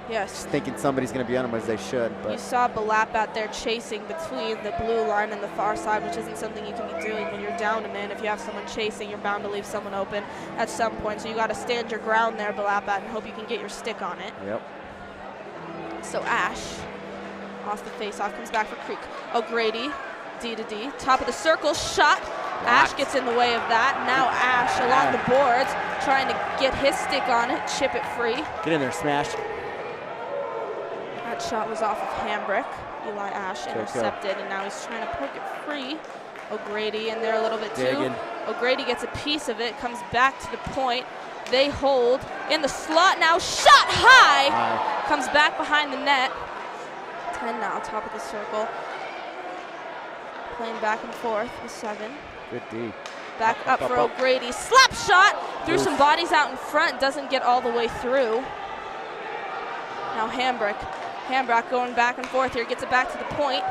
Yes. Just thinking somebody's going to be on him as they should. You But saw Balapat there chasing between the blue line and the far side, which isn't something you can be doing when you're down a man. If you have someone chasing, you're bound to leave someone open at some point. So you got to stand your ground there, Balapat, and hope you can get your stick on it. Yep. So Ash, off the face-off, comes back for Creek. O'Grady, D to D, top of the circle, shot. Ash gets in the way of that. Now Ash along the boards, trying to get his stick on it, chip it free. Get in there, smash. That shot was off of Hambrick. Eli Ash intercepted, and now he's trying to poke it free. O'Grady in there a little bit too. O'Grady gets a piece of it, comes back to the point. They hold in the slot now, shot high. Comes back behind the net. 10 now, top of the circle. Playing back and forth with 7. Good D. Back up for O'Grady. Slap shot. Threw some bodies out in front. Doesn't get all the way through. Now Hambrick. Hambrick going back and forth here. Gets it back to the point.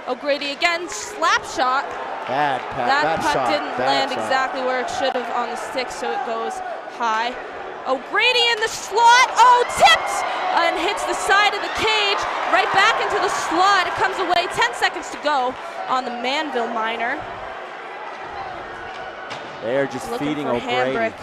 O'Grady again. Slap shot. Bad That puck shot. didn't land exactly where it should have on the stick, so it goes high. O'Grady in the slot. Oh, tipped and hits the side of the cage. Right back into the slot. It comes away. 10 seconds to go on the Manville Miner. They're just feeding O'Grady. Hambrick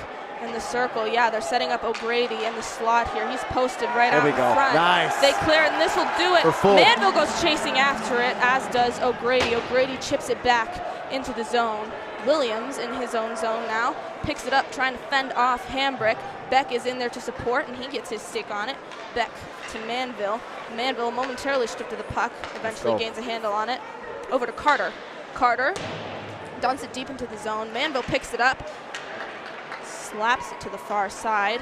in the circle. Yeah, they're setting up O'Grady in the slot here. He's posted right out in front. Nice. They clear it, and this will do it. Manville goes chasing after it, as does O'Grady. O'Grady chips it back into the zone. Williams in his own zone now. Picks it up, trying to fend off Hambrick. Beck is in there to support, and he gets his stick on it. Beck to Manville. Manville momentarily stripped of the puck. Eventually gains a handle on it. Over to Carter. Carter dumps it deep into the zone. Manville picks it up, slaps it to the far side.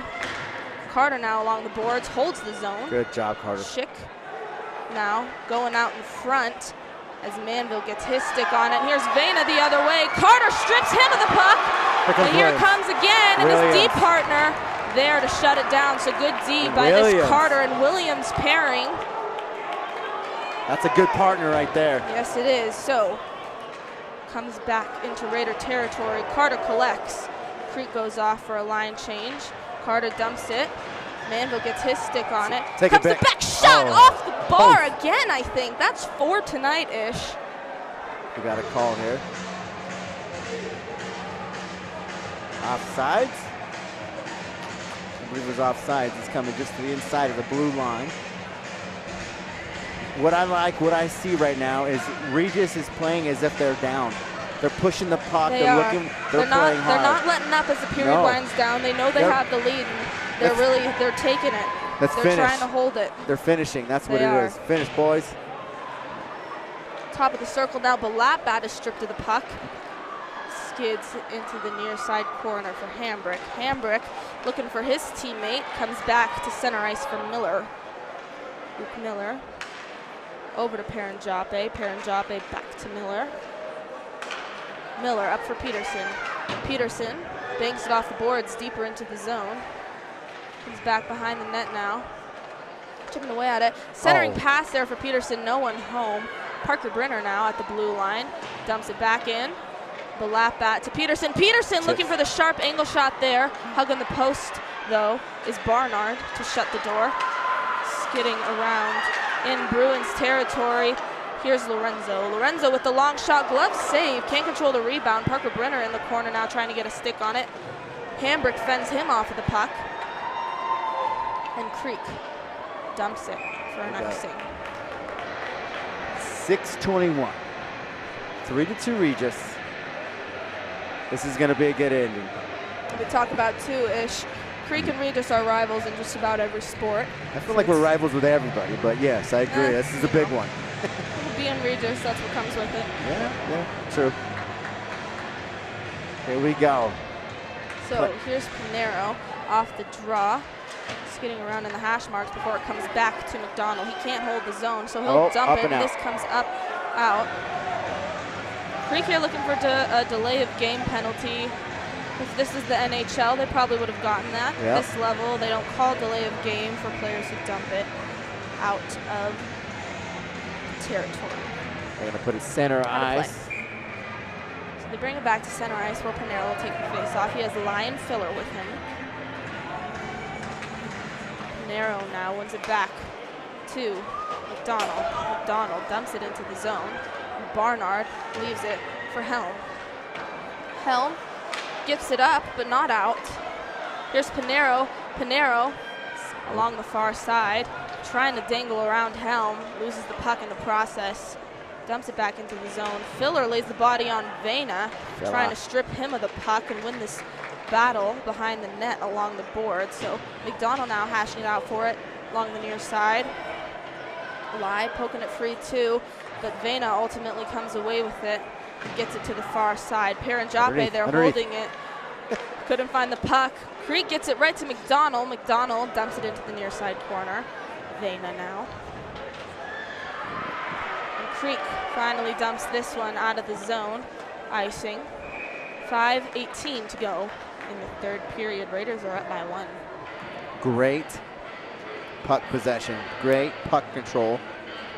Carter now along the boards, holds the zone. Good job, Carter. Schick now going out in front as Manville gets his stick on it. Here's Vena the other way. Carter strips him of the puck. And here it comes again, and his D partner there to shut it down. So good D by this Carter and Williams pairing. That's a good partner right there. Yes, it is. So comes back into Raider territory. Carter collects. Creek goes off for a line change. Carter dumps it. Manville gets his stick on it. Comes the back shot off the bar again, I think. That's 4 tonight-ish. We got a call here. Offsides. I believe it was offsides. It's coming just to the inside of the blue line. What I like, what I see right now is Regis is playing as if they're down. They're pushing the puck. They're playing hard. They're not letting up as the period winds down. They know they have the lead, and they're taking it. They're trying to hold it. They're finishing. That's what it is. Finish, boys. Top of the circle now. Balatbat is stripped of the puck. Skids into the near side corner for Hambrick. Hambrick looking for his teammate. Comes back to center ice for Miller. Luke Miller. Over to Paranjape. Paranjape back to Miller. Miller up for Peterson. Peterson banks it off the boards deeper into the zone. Comes back behind the net now. Chipping away at it. Centering pass there for Peterson. No one home. Parker Brenner now at the blue line. Dumps it back in. Balatbat to Peterson. Peterson looking for the sharp angle shot there. Hugging the post, though, is Barnard to shut the door. Skidding around in Bruins territory. Here's Lorenzo. Lorenzo with the long shot, glove save. Can't control the rebound. Parker Brenner in the corner now trying to get a stick on it. Hambrick fends him off of the puck. And Creek dumps it for an icing. 6:21. 3-2 Regis. This is going to be a good ending. We talk about two-ish. Creek and Regis are rivals in just about every sport. I feel like we're rivals with everybody, but yes, I agree. This is a big one. Being Regis, that's what comes with it. Yeah, true. Here we go. So here's Pinero off the draw, skidding around in the hash marks before it comes back to McDonald. He can't hold the zone, so he'll dump it. This comes up, out. Creek here looking for a delay of game penalty. If this is the NHL, they probably would have gotten that. At this level, they don't call delay of game for players who dump it out of territory. They're going to put it center ice. So they bring it back to center ice where Pinero will take the face off. He has Lion Filler with him. Pinero now wins it back to McDonald. McDonald dumps it into the zone. Barnard leaves it for Helm. Helm gets it up, but not out. Here's Pinero. Pinero along the far side, trying to dangle around Helm, loses the puck in the process, dumps it back into the zone. Filler lays the body on Vena, trying to strip him of the puck and win this battle behind the net along the board. So McDonald now hashing it out for it along the near side. Lai poking it free too, but Vena ultimately comes away with it and gets it to the far side. Paranjape there holding it. Couldn't find the puck. Creek gets it right to McDonald. McDonald dumps it into the near side corner. Vena now. And Creek finally dumps this one out of the zone. Icing. 5:18 to go in the third period. Raiders are up by 1. Great puck possession, great puck control.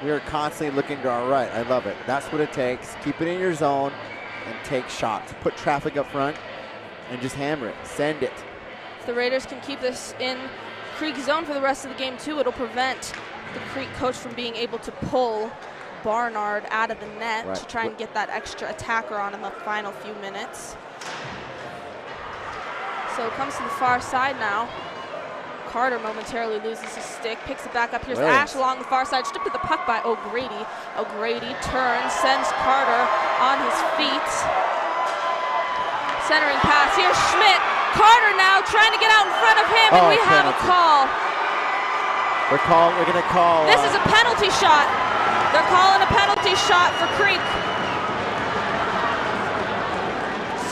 We are constantly looking to our right. I love it. That's what it takes. Keep it in your zone and take shots. Put traffic up front and just hammer it. Send it. If the Raiders can keep this in Creek zone for the rest of the game too, it'll prevent the Creek coach from being able to pull Barnard out of the net to try and get that extra attacker on in the final few minutes. So it comes to the far side now. Carter momentarily loses his stick, picks it back up. Here's Ash along the far side, stripped of the puck by O'Grady. O'Grady turns, sends Carter on his feet. Centering pass, here's Schmidt. Carter now trying to get out in front of him, and we have a call. We're gonna call. This is a penalty shot. They're calling a penalty shot for Creek.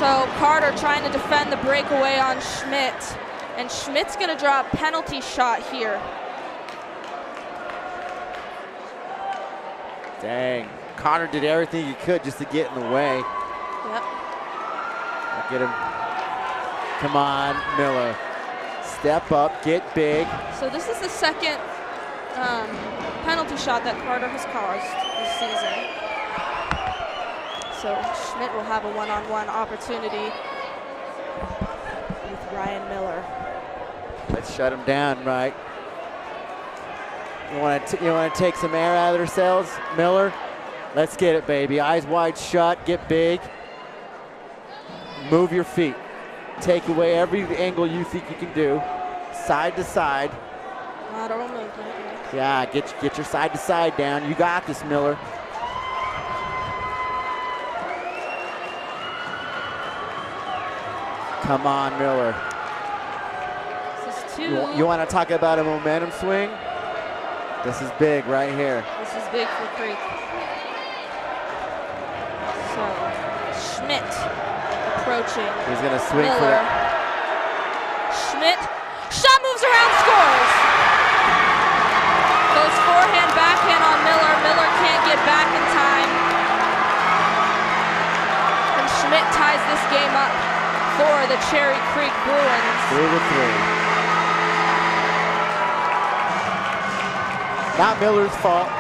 So Carter trying to defend the breakaway on Schmidt. And Schmidt's gonna draw a penalty shot here. Dang. Connor did everything he could just to get in the way. Yep. I'll get him. Come on, Miller. Step up, get big. So this is the second penalty shot that Carter has caused this season. So Schmidt will have a one-on-one opportunity with Ryan Miller. Let's shut him down, right? You want to take some air out of ourselves, Miller? Let's get it, baby. Eyes wide shut, get big. Move your feet. Take away every angle you think you can do. Side to side. Lateral movement. Yeah, get your side to side down. You got this, Miller. Come on, Miller. You want to talk about a momentum swing? This is big right here. This is big for Creek. So Schmidt approaching. He's going to swing Miller. for that. Schmidt, shot moves around, scores. Goes forehand, backhand on Miller. Miller can't get back in time. And Schmidt ties this game up for the Cherry Creek Bruins. 3-3. Not Miller's fault.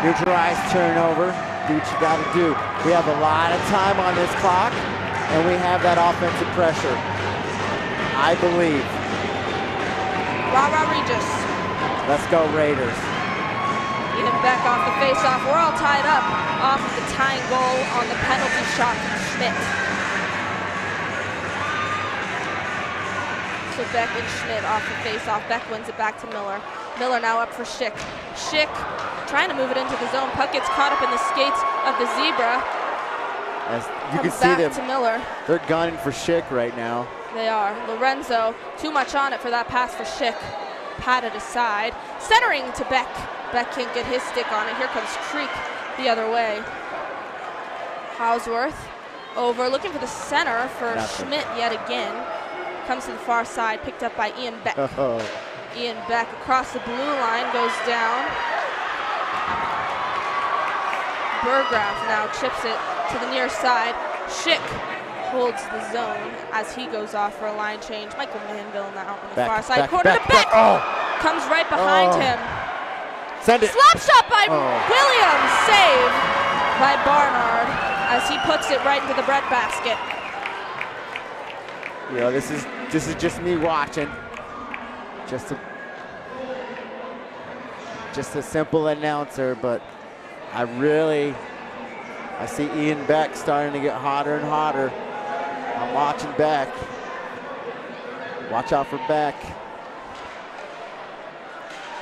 Neutralized turnover. Do what you got to do. We have a lot of time on this clock, and we have that offensive pressure. I believe. Rah-rah Regis. Let's go Raiders. Ian Beck off the face-off. We're all tied up off of the tying goal on the penalty shot from Schmidt. So Beck and Schmidt off the face-off. Beck wins it back to Miller. Miller now up for Schick. Schick trying to move it into the zone. Puck gets caught up in the skates of the Zebra. As you can see them, to Miller. They're gunning for Schick right now. They are. Lorenzo, too much on it for that pass for Schick. Patted aside. Centering to Beck. Beck can't get his stick on it. Here comes Creek the other way. Hausworth over, looking for the center for Schmidt yet again. Comes to the far side, picked up by Ian Beck. Ian Beck across the blue line, goes down. Burgraff now chips it to the near side. Schick holds the zone as he goes off for a line change. Michael Manville now on the far side. Corner to Beck. Comes right behind him. Send it. Slap shot by Williams. Save by Barnard as he puts it right into the breadbasket. You know, this is just me watching. Just a simple announcer, but I see Ian Beck starting to get hotter and hotter. I'm watching Beck. Watch out for Beck.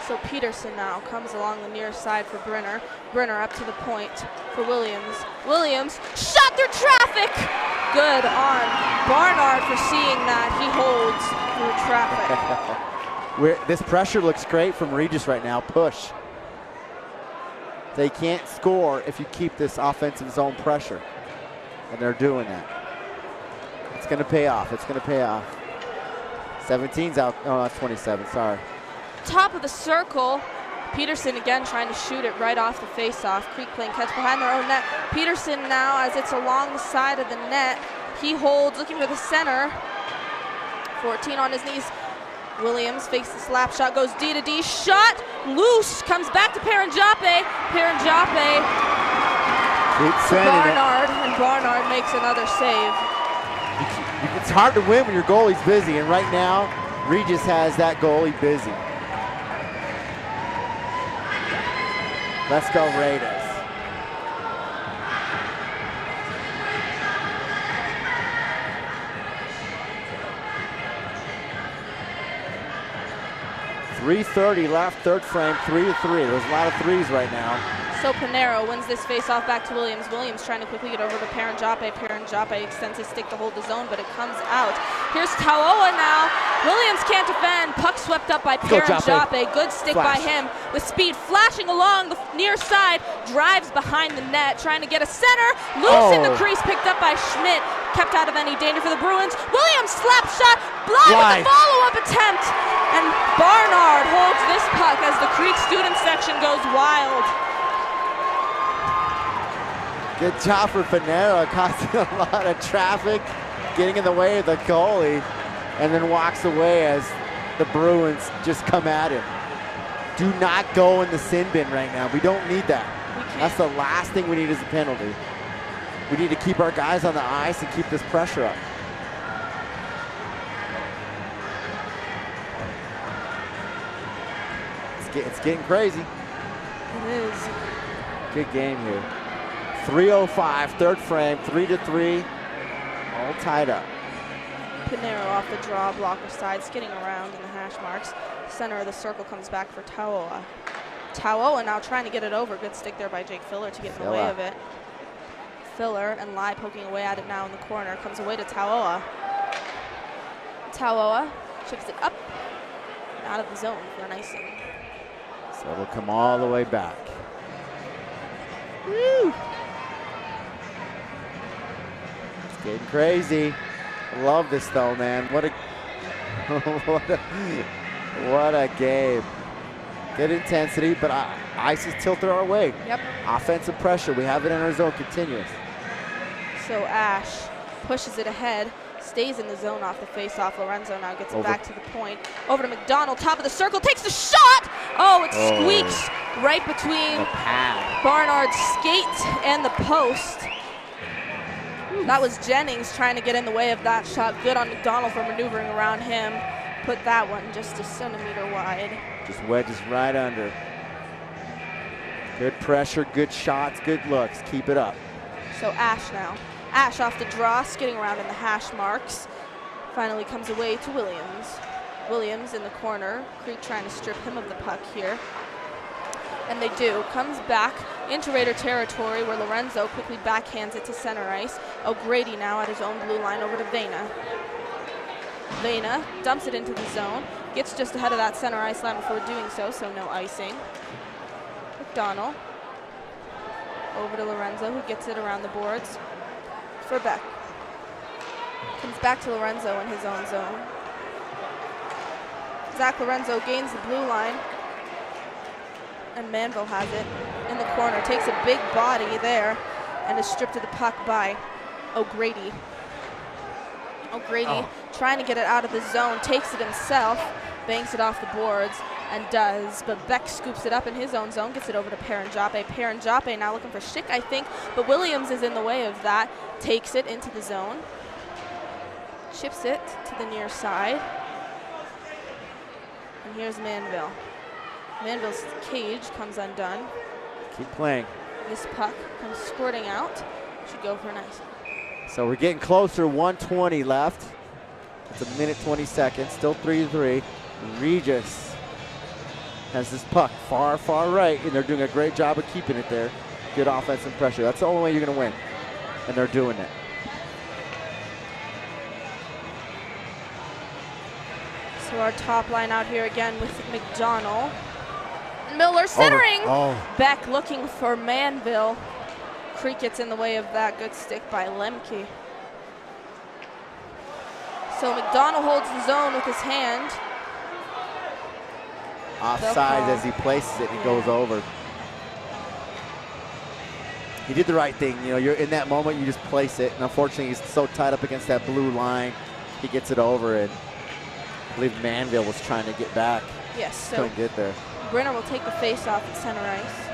So Peterson now comes along the near side for Brenner. Brenner up to the point for Williams. Williams shot through traffic. Good on Barnard for seeing that. He holds through traffic. This pressure looks great from Regis right now. Push. They can't score if you keep this offensive zone pressure. And they're doing that. It's going to pay off. It's going to pay off. 17's out. Oh, that's 27. Sorry. Top of the circle. Peterson again trying to shoot it right off the face-off. Creek playing catch behind their own net. Peterson now, as it's along the side of the net, he holds, looking for the center. 14 on his knees. Williams fakes the slap shot, goes D to D. Shot loose, comes back to Paranjape. Paranjape to Barnard, and Barnard makes another save. It's hard to win when your goalie's busy, and right now, Regis has that goalie busy. Let's go Raiders. .330 left, third frame, 3-3. There's a lot of threes right now. So Pinero wins this face-off back to Williams. Williams trying to quickly get over to Paranjape. Paranjape extends his stick to hold the zone, but it comes out. Here's Tauoa now. Williams can't defend. Puck swept up by Paranjape. Good stick by him with speed flashing along the near side. Drives behind the net, trying to get a center. Loose in the crease, picked up by Schmidt. Kept out of any danger for the Bruins. Williams slap shot, blocked with the follow-up attempt. And Barnard holds this puck as the Creek student section goes wild. Good job for Pinero, causing a lot of traffic, getting in the way of the goalie, and then walks away as the Bruins just come at him. Do not go in the sin bin right now. We don't need that. That's the last thing we need is a penalty. We need to keep our guys on the ice and keep this pressure up. It's getting crazy. It is. Good game here. 3:05, third frame, 3-3, all tied up. Pinero off the draw, blocker side, skidding around in the hash marks. Center of the circle comes back for Tauoa. Tauoa now trying to get it over. Good stick there by Jake Filler to get in the way of it. Filler and Lai poking away at it now in the corner. Comes away to Tauoa. Tauoa chips it up and out of the zone for an icing. So it'll come all the way back. Woo! It's getting crazy. I love this though, man. What a what a game. Good intensity, but ice is tilted our way. Yep. Offensive pressure. We have it in our zone continuous. So Ash pushes it ahead, stays in the zone off the face-off. Lorenzo now gets it back to the point. Over to McDonald, top of the circle, takes the shot! Oh, it squeaks right between Barnard's skate and the post. That was Jennings trying to get in the way of that shot. Good on McDonald for maneuvering around him. Put that one just a centimeter wide. Just wedges right under. Good pressure, good shots, good looks. Keep it up. So Ash now. Ash off the draw, skidding around in the hash marks. Finally comes away to Williams. Williams in the corner. Creek trying to strip him of the puck here. And they do. Comes back into Raider territory where Lorenzo quickly backhands it to center ice. O'Grady now at his own blue line over to Vena. Vena dumps it into the zone. Gets just ahead of that center ice line before doing so no icing. McDonald over to Lorenzo, who gets it around the boards for Beck. Comes back to Lorenzo in his own zone. Zach Lorenzo gains the blue line, and Manville has it in the corner. Takes a big body there and is stripped of the puck by O'Grady. O'Grady trying to get it out of the zone, takes it himself, banks it off the boards, and does, but Beck scoops it up in his own zone, gets it over to Paranjape. Paranjape now looking for Schick, I think, but Williams is in the way of that, takes it into the zone, chips it to the near side, and here's Manville. Manville's cage comes undone. Keep playing. This puck comes squirting out, should go for an ice. So we're getting closer, 1:20 left. It's a minute 20 seconds, still 3-3. Regis has this puck far, far right, and they're doing a great job of keeping it there. Good offensive pressure. That's the only way you're going to win, and they're doing it. So our top line out here again with McDonald. Miller centering. Beck looking for Manville. Creek gets in the way of that. Good stick by Lemke. So McDonald holds the zone with his hand. Offside as he places it, he goes over. He did the right thing. You know, you're in that moment, you just place it. And unfortunately, he's so tied up against that blue line. He gets it over, and I believe Manville was trying to get back. Yes, so couldn't get there. Brenner will take the face off at center ice.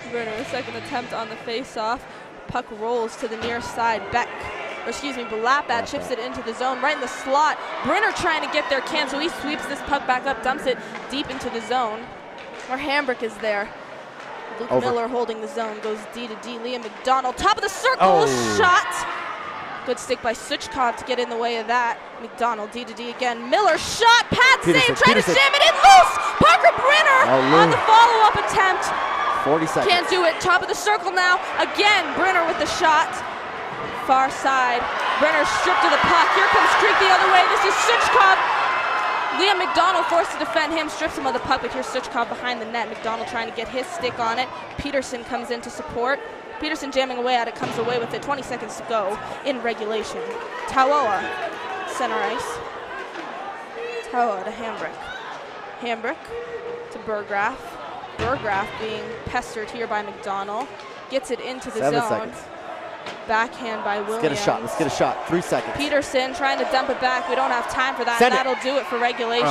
Brenner, a second attempt on the face-off. Puck rolls to the near side. Balapat chips it into the zone, right in the slot. Brenner trying to get there, can't, so he sweeps this puck back up, dumps it deep into the zone, where Hambrick is there. Luke Miller holding the zone, goes D to D. Liam McDonald, top of the circle, shot. Good stick by Suchkov to get in the way of that. McDonald, D to D again. Miller, shot, pad save, trying to jam it in, loose. Parker Brenner on the follow-up attempt. 40 seconds. Can't do it. Top of the circle now. Again, Brenner with the shot. Far side. Brenner stripped of the puck. Here comes Creek the other way. This is Suchkov. Liam McDonald forced to defend him, strips him of the puck, but here's Suchkov behind the net. McDonald trying to get his stick on it. Peterson comes in to support. Peterson jamming away at it, comes away with it. 20 seconds to go in regulation. Tauoa, center ice. Tauoa to Hambrick. Hambrick to Burgraff. Burgraff being pestered here by McDonald. Gets it into the 7 zone. seconds. Backhand by Williams. Let's get a shot. 3 seconds. Peterson trying to dump it back. We don't have time for that. That'll do it for regulation.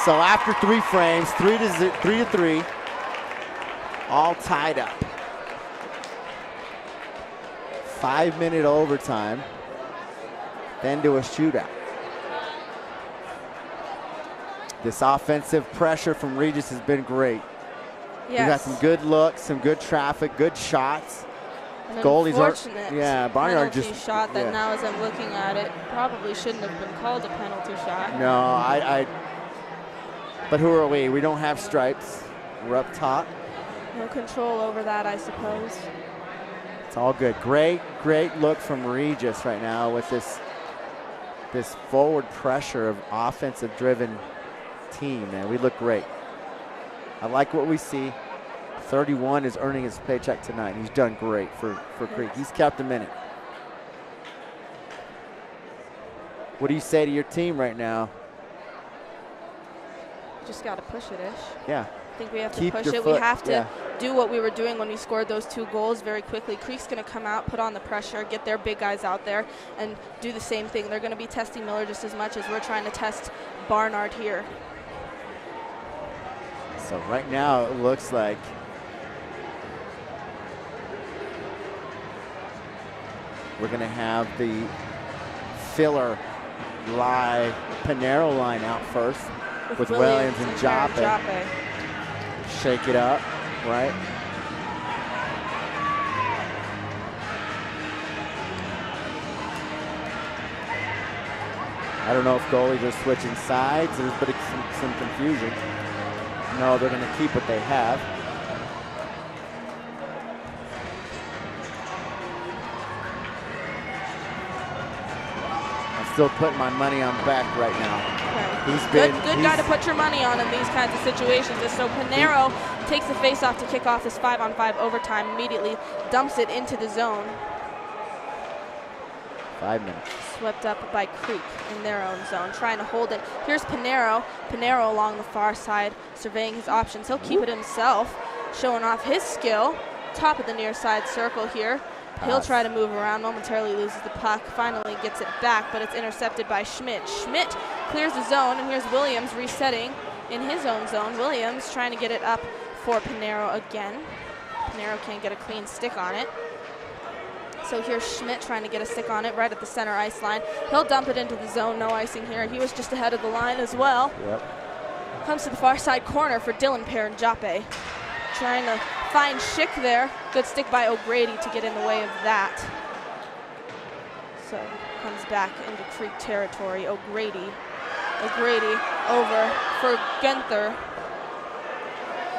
So after 3 frames, 3 to 3, all tied up. 5-minute overtime, then to a shootout. This offensive pressure from Regis has been great. Yes. We've got some good looks, some good traffic, good shots. An Goalies are, unfortunate Barnyard penalty just shot that now, as I'm looking at it, probably shouldn't have been called a penalty shot. No, but who are we? We don't have stripes. We're up top. No control over that, I suppose. It's all good. Great look from Regis right now with this forward pressure of offensive-driven team, man. We look great. I like what we see. 31 is earning his paycheck tonight. He's done great for Creek. He's kept him in it. What do you say to your team right now? Just got to push it, Ish. Yeah. I think we have to push it. We have to do what we were doing when we scored those 2 goals very quickly. Creek's going to come out, put on the pressure, get their big guys out there, and do the same thing. They're going to be testing Miller just as much as we're trying to test Barnard here. So right now it looks like we're going to have the filler Panero line out first with Williams and Joppe. Shake it up, right? I don't know if goalies are switching sides. There's been some confusion. No, they're going to keep what they have. I'm still putting my money on Beck right now. Okay. He's good guy to put your money on in these kinds of situations. So Panero takes the face-off to kick off this 5-on-5 overtime, immediately dumps it into the zone. 5 minutes. Swept up by Creek in their own zone, trying to hold it. Here's Panero. Panero along the far side, surveying his options. He'll keep it himself, showing off his skill. Top of the near side circle here. He'll try to move around, momentarily loses the puck, finally gets it back, but it's intercepted by Schmidt. Schmidt clears the zone, and here's Williams resetting in his own zone. Williams trying to get it up for Panero again. Panero can't get a clean stick on it. So here's Schmidt trying to get a stick on it right at the center ice line. He'll dump it into the zone, no icing here. He was just ahead of the line as well. Yep. Comes to the far side corner for Dylan Paranjape. Trying to find Schick there. Good stick by O'Grady to get in the way of that. So comes back into Creek territory. O'Grady over for Genther.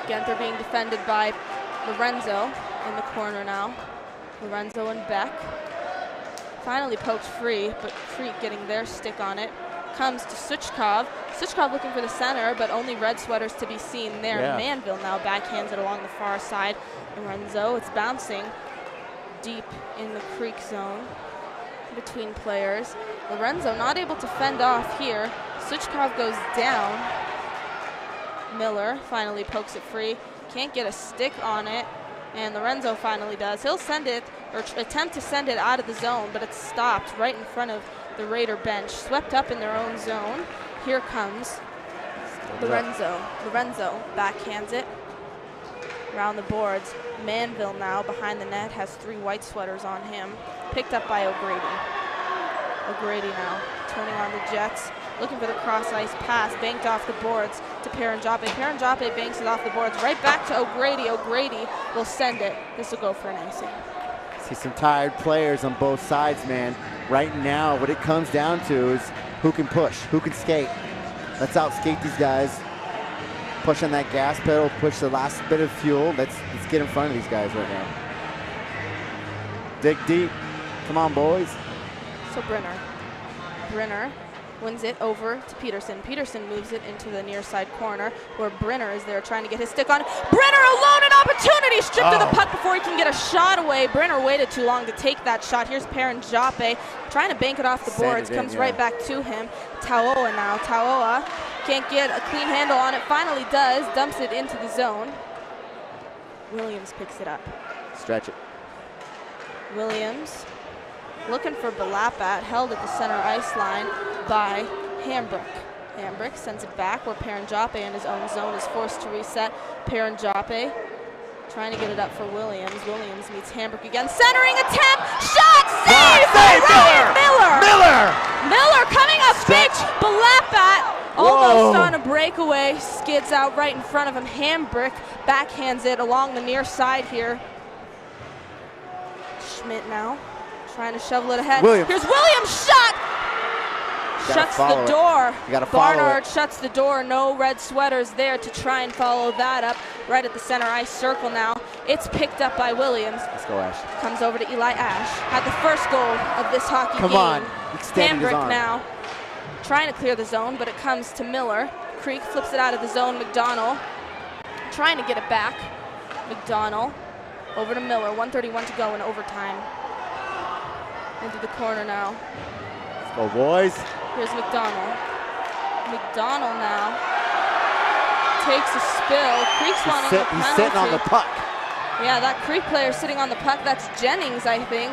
Genther being defended by Lorenzo in the corner now. Lorenzo and Beck. Finally poked free, but Creek getting their stick on it. Comes to Suchkov. Suchkov looking for the center, but only red sweaters to be seen there. Yeah. Manville now backhands it along the far side. Lorenzo, it's bouncing deep in the Creek zone between players. Lorenzo not able to fend off here. Suchkov goes down. Miller finally pokes it free. Can't get a stick on it. And Lorenzo finally does. He'll send it, or attempt to send it out of the zone, but it's stopped right in front of the Raider bench. Swept up in their own zone. Here comes Lorenzo. Lorenzo backhands it around the boards. Manville now behind the net has 3 white sweaters on him. Picked up by O'Grady. O'Grady now turning on the Jets. Looking for the cross ice pass, banked off the boards to Paranjape. Paranjape banks it off the boards right back to O'Grady. O'Grady will send it. This will go for an icing. See some tired players on both sides, man. Right now, what it comes down to is who can push, who can skate. Let's outskate these guys. Push on that gas pedal, push the last bit of fuel. Let's get in front of these guys right now. Dig deep. Come on, boys. So Brenner wins it over to Peterson. Peterson moves it into the near side corner where Brenner is there trying to get his stick on. Brenner alone, an opportunity, stripped of the puck before he can get a shot away. Brenner waited too long to take that shot. Here's Paranjape trying to bank it off the boards. Comes right back to him. Tauoa now. Tauoa can't get a clean handle on it. Finally does. Dumps it into the zone. Williams picks it up. Stretch it. Williams looking for Balapat, held at the center ice line by Hambrick. Hambrick sends it back where Paranjape in his own zone is forced to reset. Paranjape trying to get it up for Williams. Williams meets Hambrick again. Centering attempt, shot, save! Miller coming up big. Balapat almost on a breakaway. Skids out right in front of him. Hambrick backhands it along the near side here. Schmidt now trying to shovel it ahead. Williams. Here's Williams' shot! Shuts the door. Barnard shuts the door. No red sweaters there to try and follow that up. Right at the center ice circle now. It's picked up by Williams. Let's go, Ash. Comes over to Eli Ash. Had the first goal of this hockey game. Come on. Extend his arm. Hambrick now trying to clear the zone, but it comes to Miller. Creek flips it out of the zone. McDonald trying to get it back. McDonald over to Miller. 1:31 to go in overtime. Into the corner now. Let's go, boys. Here's McDonald. McDonald now takes a spill. Creek's wanting the penalty. He's sitting on the puck. Yeah, that Creek player sitting on the puck. That's Jennings, I think.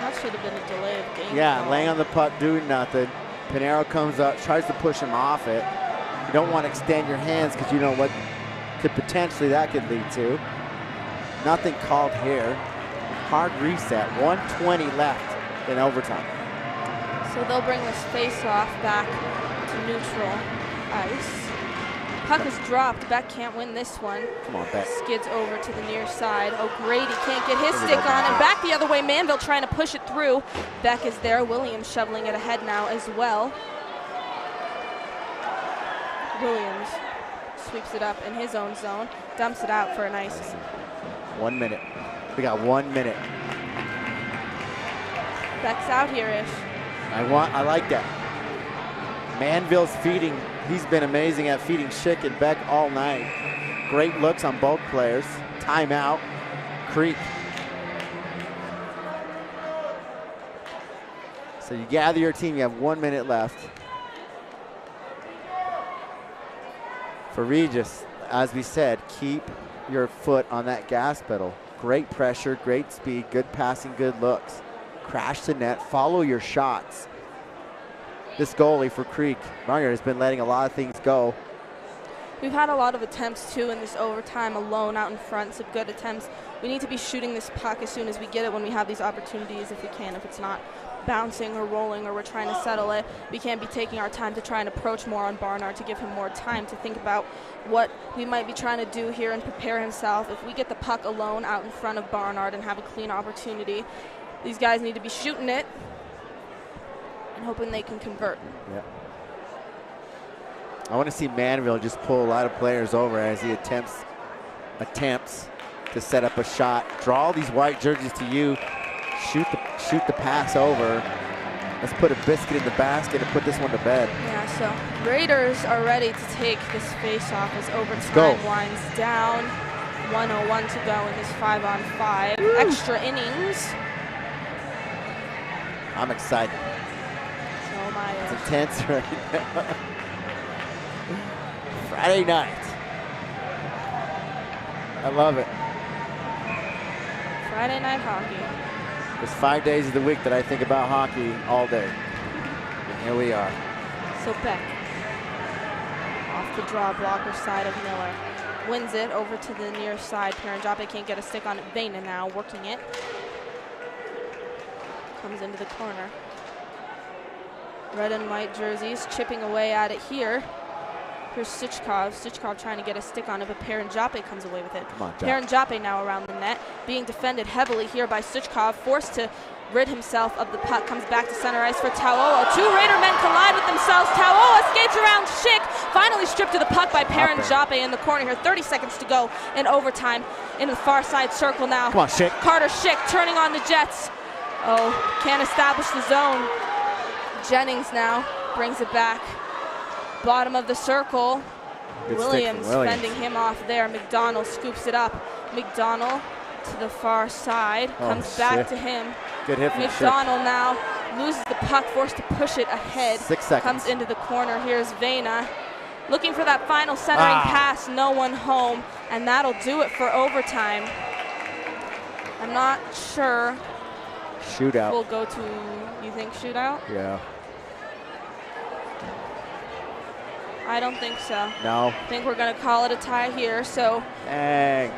That should have been a delay of game. Yeah, call. laying on the puck, doing nothing. Pinero comes up, tries to push him off it. You don't want to extend your hands because you know what could potentially that could lead to. Nothing called here. Hard reset. 1:20 left in overtime. So they'll bring this face-off back to neutral ice. Puck is dropped. Beck can't win this one. Come on, Beck. Skids over to the near side. O'Grady can't get his stick on it. Back the other way. Manville trying to push it through. Beck is there. Williams shoveling it ahead now as well. Williams sweeps it up in his own zone. Dumps it out for an ice. 1 minute. We got 1 minute. Beck's out here-ish. I like that. Manville's feeding. He's been amazing at feeding Schick and Beck all night. Great looks on both players. Timeout. Creek. So you gather your team. You have 1 minute left. For Regis, as we said, keep your foot on that gas pedal. Great pressure, great speed, good passing, good looks. Crash the net, follow your shots. This goalie for Creek, Barnard, has been letting a lot of things go. We've had a lot of attempts, too, in this overtime alone out in front, some good attempts. We need to be shooting this puck as soon as we get it when we have these opportunities if we can. If it's not bouncing or rolling or we're trying to settle it, we can't be taking our time to try and approach more on Barnard to give him more time to think about what we might be trying to do here and prepare himself. If we get the puck alone out in front of Barnard and have a clean opportunity, these guys need to be shooting it and hoping they can convert. Yeah. I want to see Manville just pull a lot of players over as he attempts to set up a shot. Draw all these white jerseys to you. Shoot the pass over. Let's put a biscuit in the basket and put this one to bed. Yeah, so Raiders are ready to take this face-off as overtime winds down. 1:01 to go in this 5-on-5. Extra innings. I'm excited. So am I. It's intense right now. Friday night. I love it. Friday night hockey. There's 5 days of the week that I think about hockey all day. And here we are. So Beck, off the draw, blocker side of Miller. Wins it over to the near side. Paranjape can't get a stick on it. Vena now working it. Comes into the corner. Red and white jerseys chipping away at it here. Here's Sichkov. Sichkov trying to get a stick on it, but Paranjape comes away with it. Come on, Paranjape now around the net, being defended heavily here by Sichkov, forced to rid himself of the puck. Comes back to center ice for Tauoa. Two Raider men collide with themselves. Tauoa skates around Schick, finally stripped of the puck by Paranjape in the corner here. 30 seconds to go in overtime. Into the far side circle now. Come on, Schick. Carter Schick turning on the Jets. Oh, can't establish the zone. Jennings now brings it back. Bottom of the circle. Williams fending him off there. McDonald scoops it up. McDonald to the far side. Comes back to him. Good hit from McDonald now loses the puck, forced to push it ahead. 6 seconds. Comes into the corner. Here's Vena. Looking for that final centering pass. No one home. And that'll do it for overtime. I'm not sure. Shootout. We'll go to, you think shootout? Yeah. I don't think so. No. I think we're going to call it a tie here. So Dang.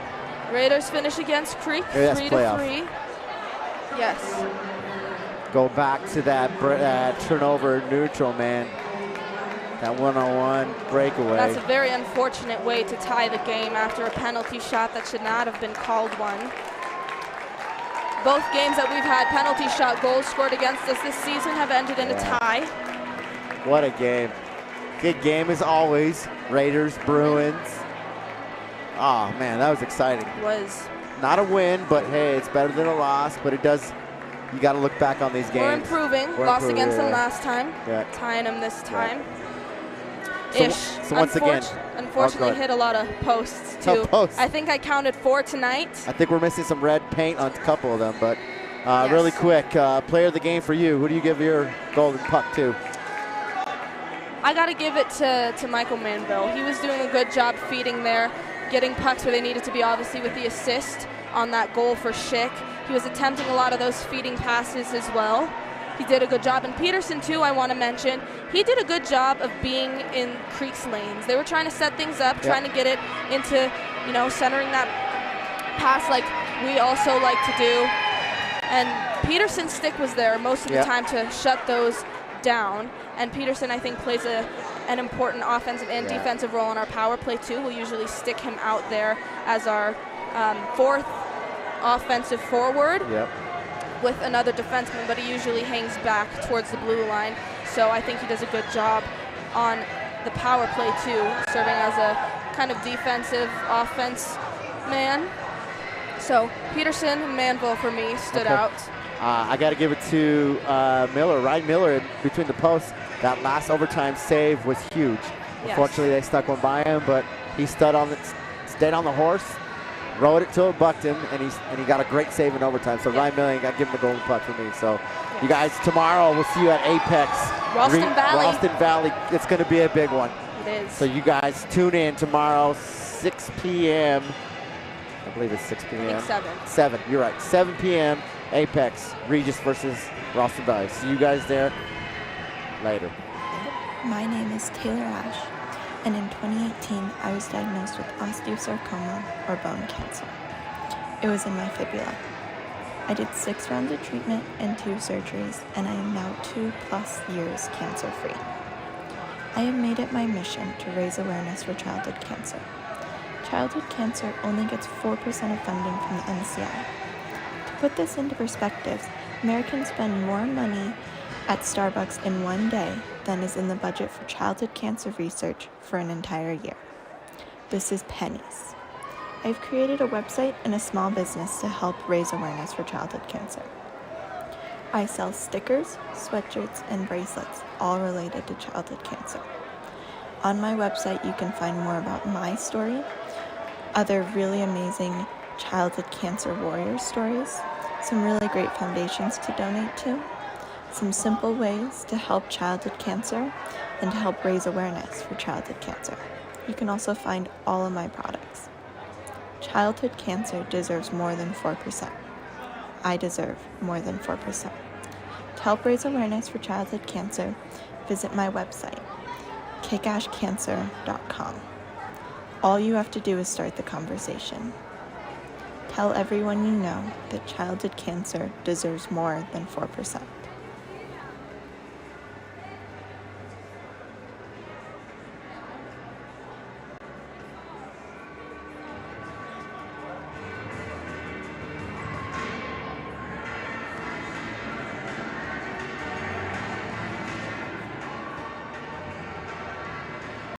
Raiders finish against Creek 3-3. Yes. Go back to that turnover neutral, man. That one-on-one breakaway. That's a very unfortunate way to tie the game after a penalty shot that should not have been called one. Both games that we've had penalty shot goals scored against us this season have ended in a tie. What a game. Good game as always. Raiders, Bruins. Oh, man, that was exciting. It was. Not a win, but hey, it's better than a loss, but it does, you got to look back on these games. We're improving. Lost against them last time. Yeah. Tying them this time. Yeah. So once again. Unfortunately hit a lot of posts, too. Posts. I think I counted 4 tonight. I think we're missing some red paint on a couple of them, but yes. Really quick, player of the game for you. Who do you give your golden puck to? I got to give it to Michael Manville. He was doing a good job feeding there, getting pucks where they needed to be, obviously with the assist on that goal for Schick. He was attempting a lot of those feeding passes as well. He did a good job. And Peterson, too, I want to mention, he did a good job of being in Creek's lanes. They were trying to set things up, trying to get it into, centering that pass like we also like to do. And Peterson's stick was there most of the time to shut those down. And Peterson, I think, plays an important offensive and defensive role in our power play, too. We'll usually stick him out there as our fourth offensive forward with another defenseman, but he usually hangs back towards the blue line. So I think he does a good job on the power play, too, serving as a kind of defensive offense man. So Peterson and Manville, for me, stood out. I got to give it to Miller, Ryan Miller, between the posts. That last overtime save was huge. Yes. Unfortunately, they stuck one by him, but he stayed on the horse, rode it till it bucked him, and he got a great save in overtime. So Ryan Miller, got to give him the golden puck for me. So you guys, tomorrow we'll see you at Apex. Ralston Valley. It's going to be a big one. It is. So you guys tune in tomorrow, 6 p.m. I believe it's 6 p.m. I think 7. 7, you're right. 7 p.m. Apex, Regis versus Ralston Valley. See you guys there later. My name is Taylor Ash, and in 2018, I was diagnosed with osteosarcoma or bone cancer. It was in my fibula. I did 6 rounds of treatment and 2 surgeries, and I am now 2+ years cancer-free. I have made it my mission to raise awareness for childhood cancer. Childhood cancer only gets 4% of funding from the NCI. To put this into perspective, Americans spend more money at Starbucks in one day than is in the budget for childhood cancer research for an entire year. This is pennies. I've created a website and a small business to help raise awareness for childhood cancer. I sell stickers, sweatshirts, and bracelets, all related to childhood cancer. On my website, you can find more about my story, other really amazing childhood cancer warrior stories, some really great foundations to donate to, some simple ways to help childhood cancer, and to help raise awareness for childhood cancer. You can also find all of my products. Childhood cancer deserves more than 4%. I deserve more than 4%. To help raise awareness for childhood cancer, visit my website, kickashcancer.com. All you have to do is start the conversation. Tell everyone you know that childhood cancer deserves more than 4%.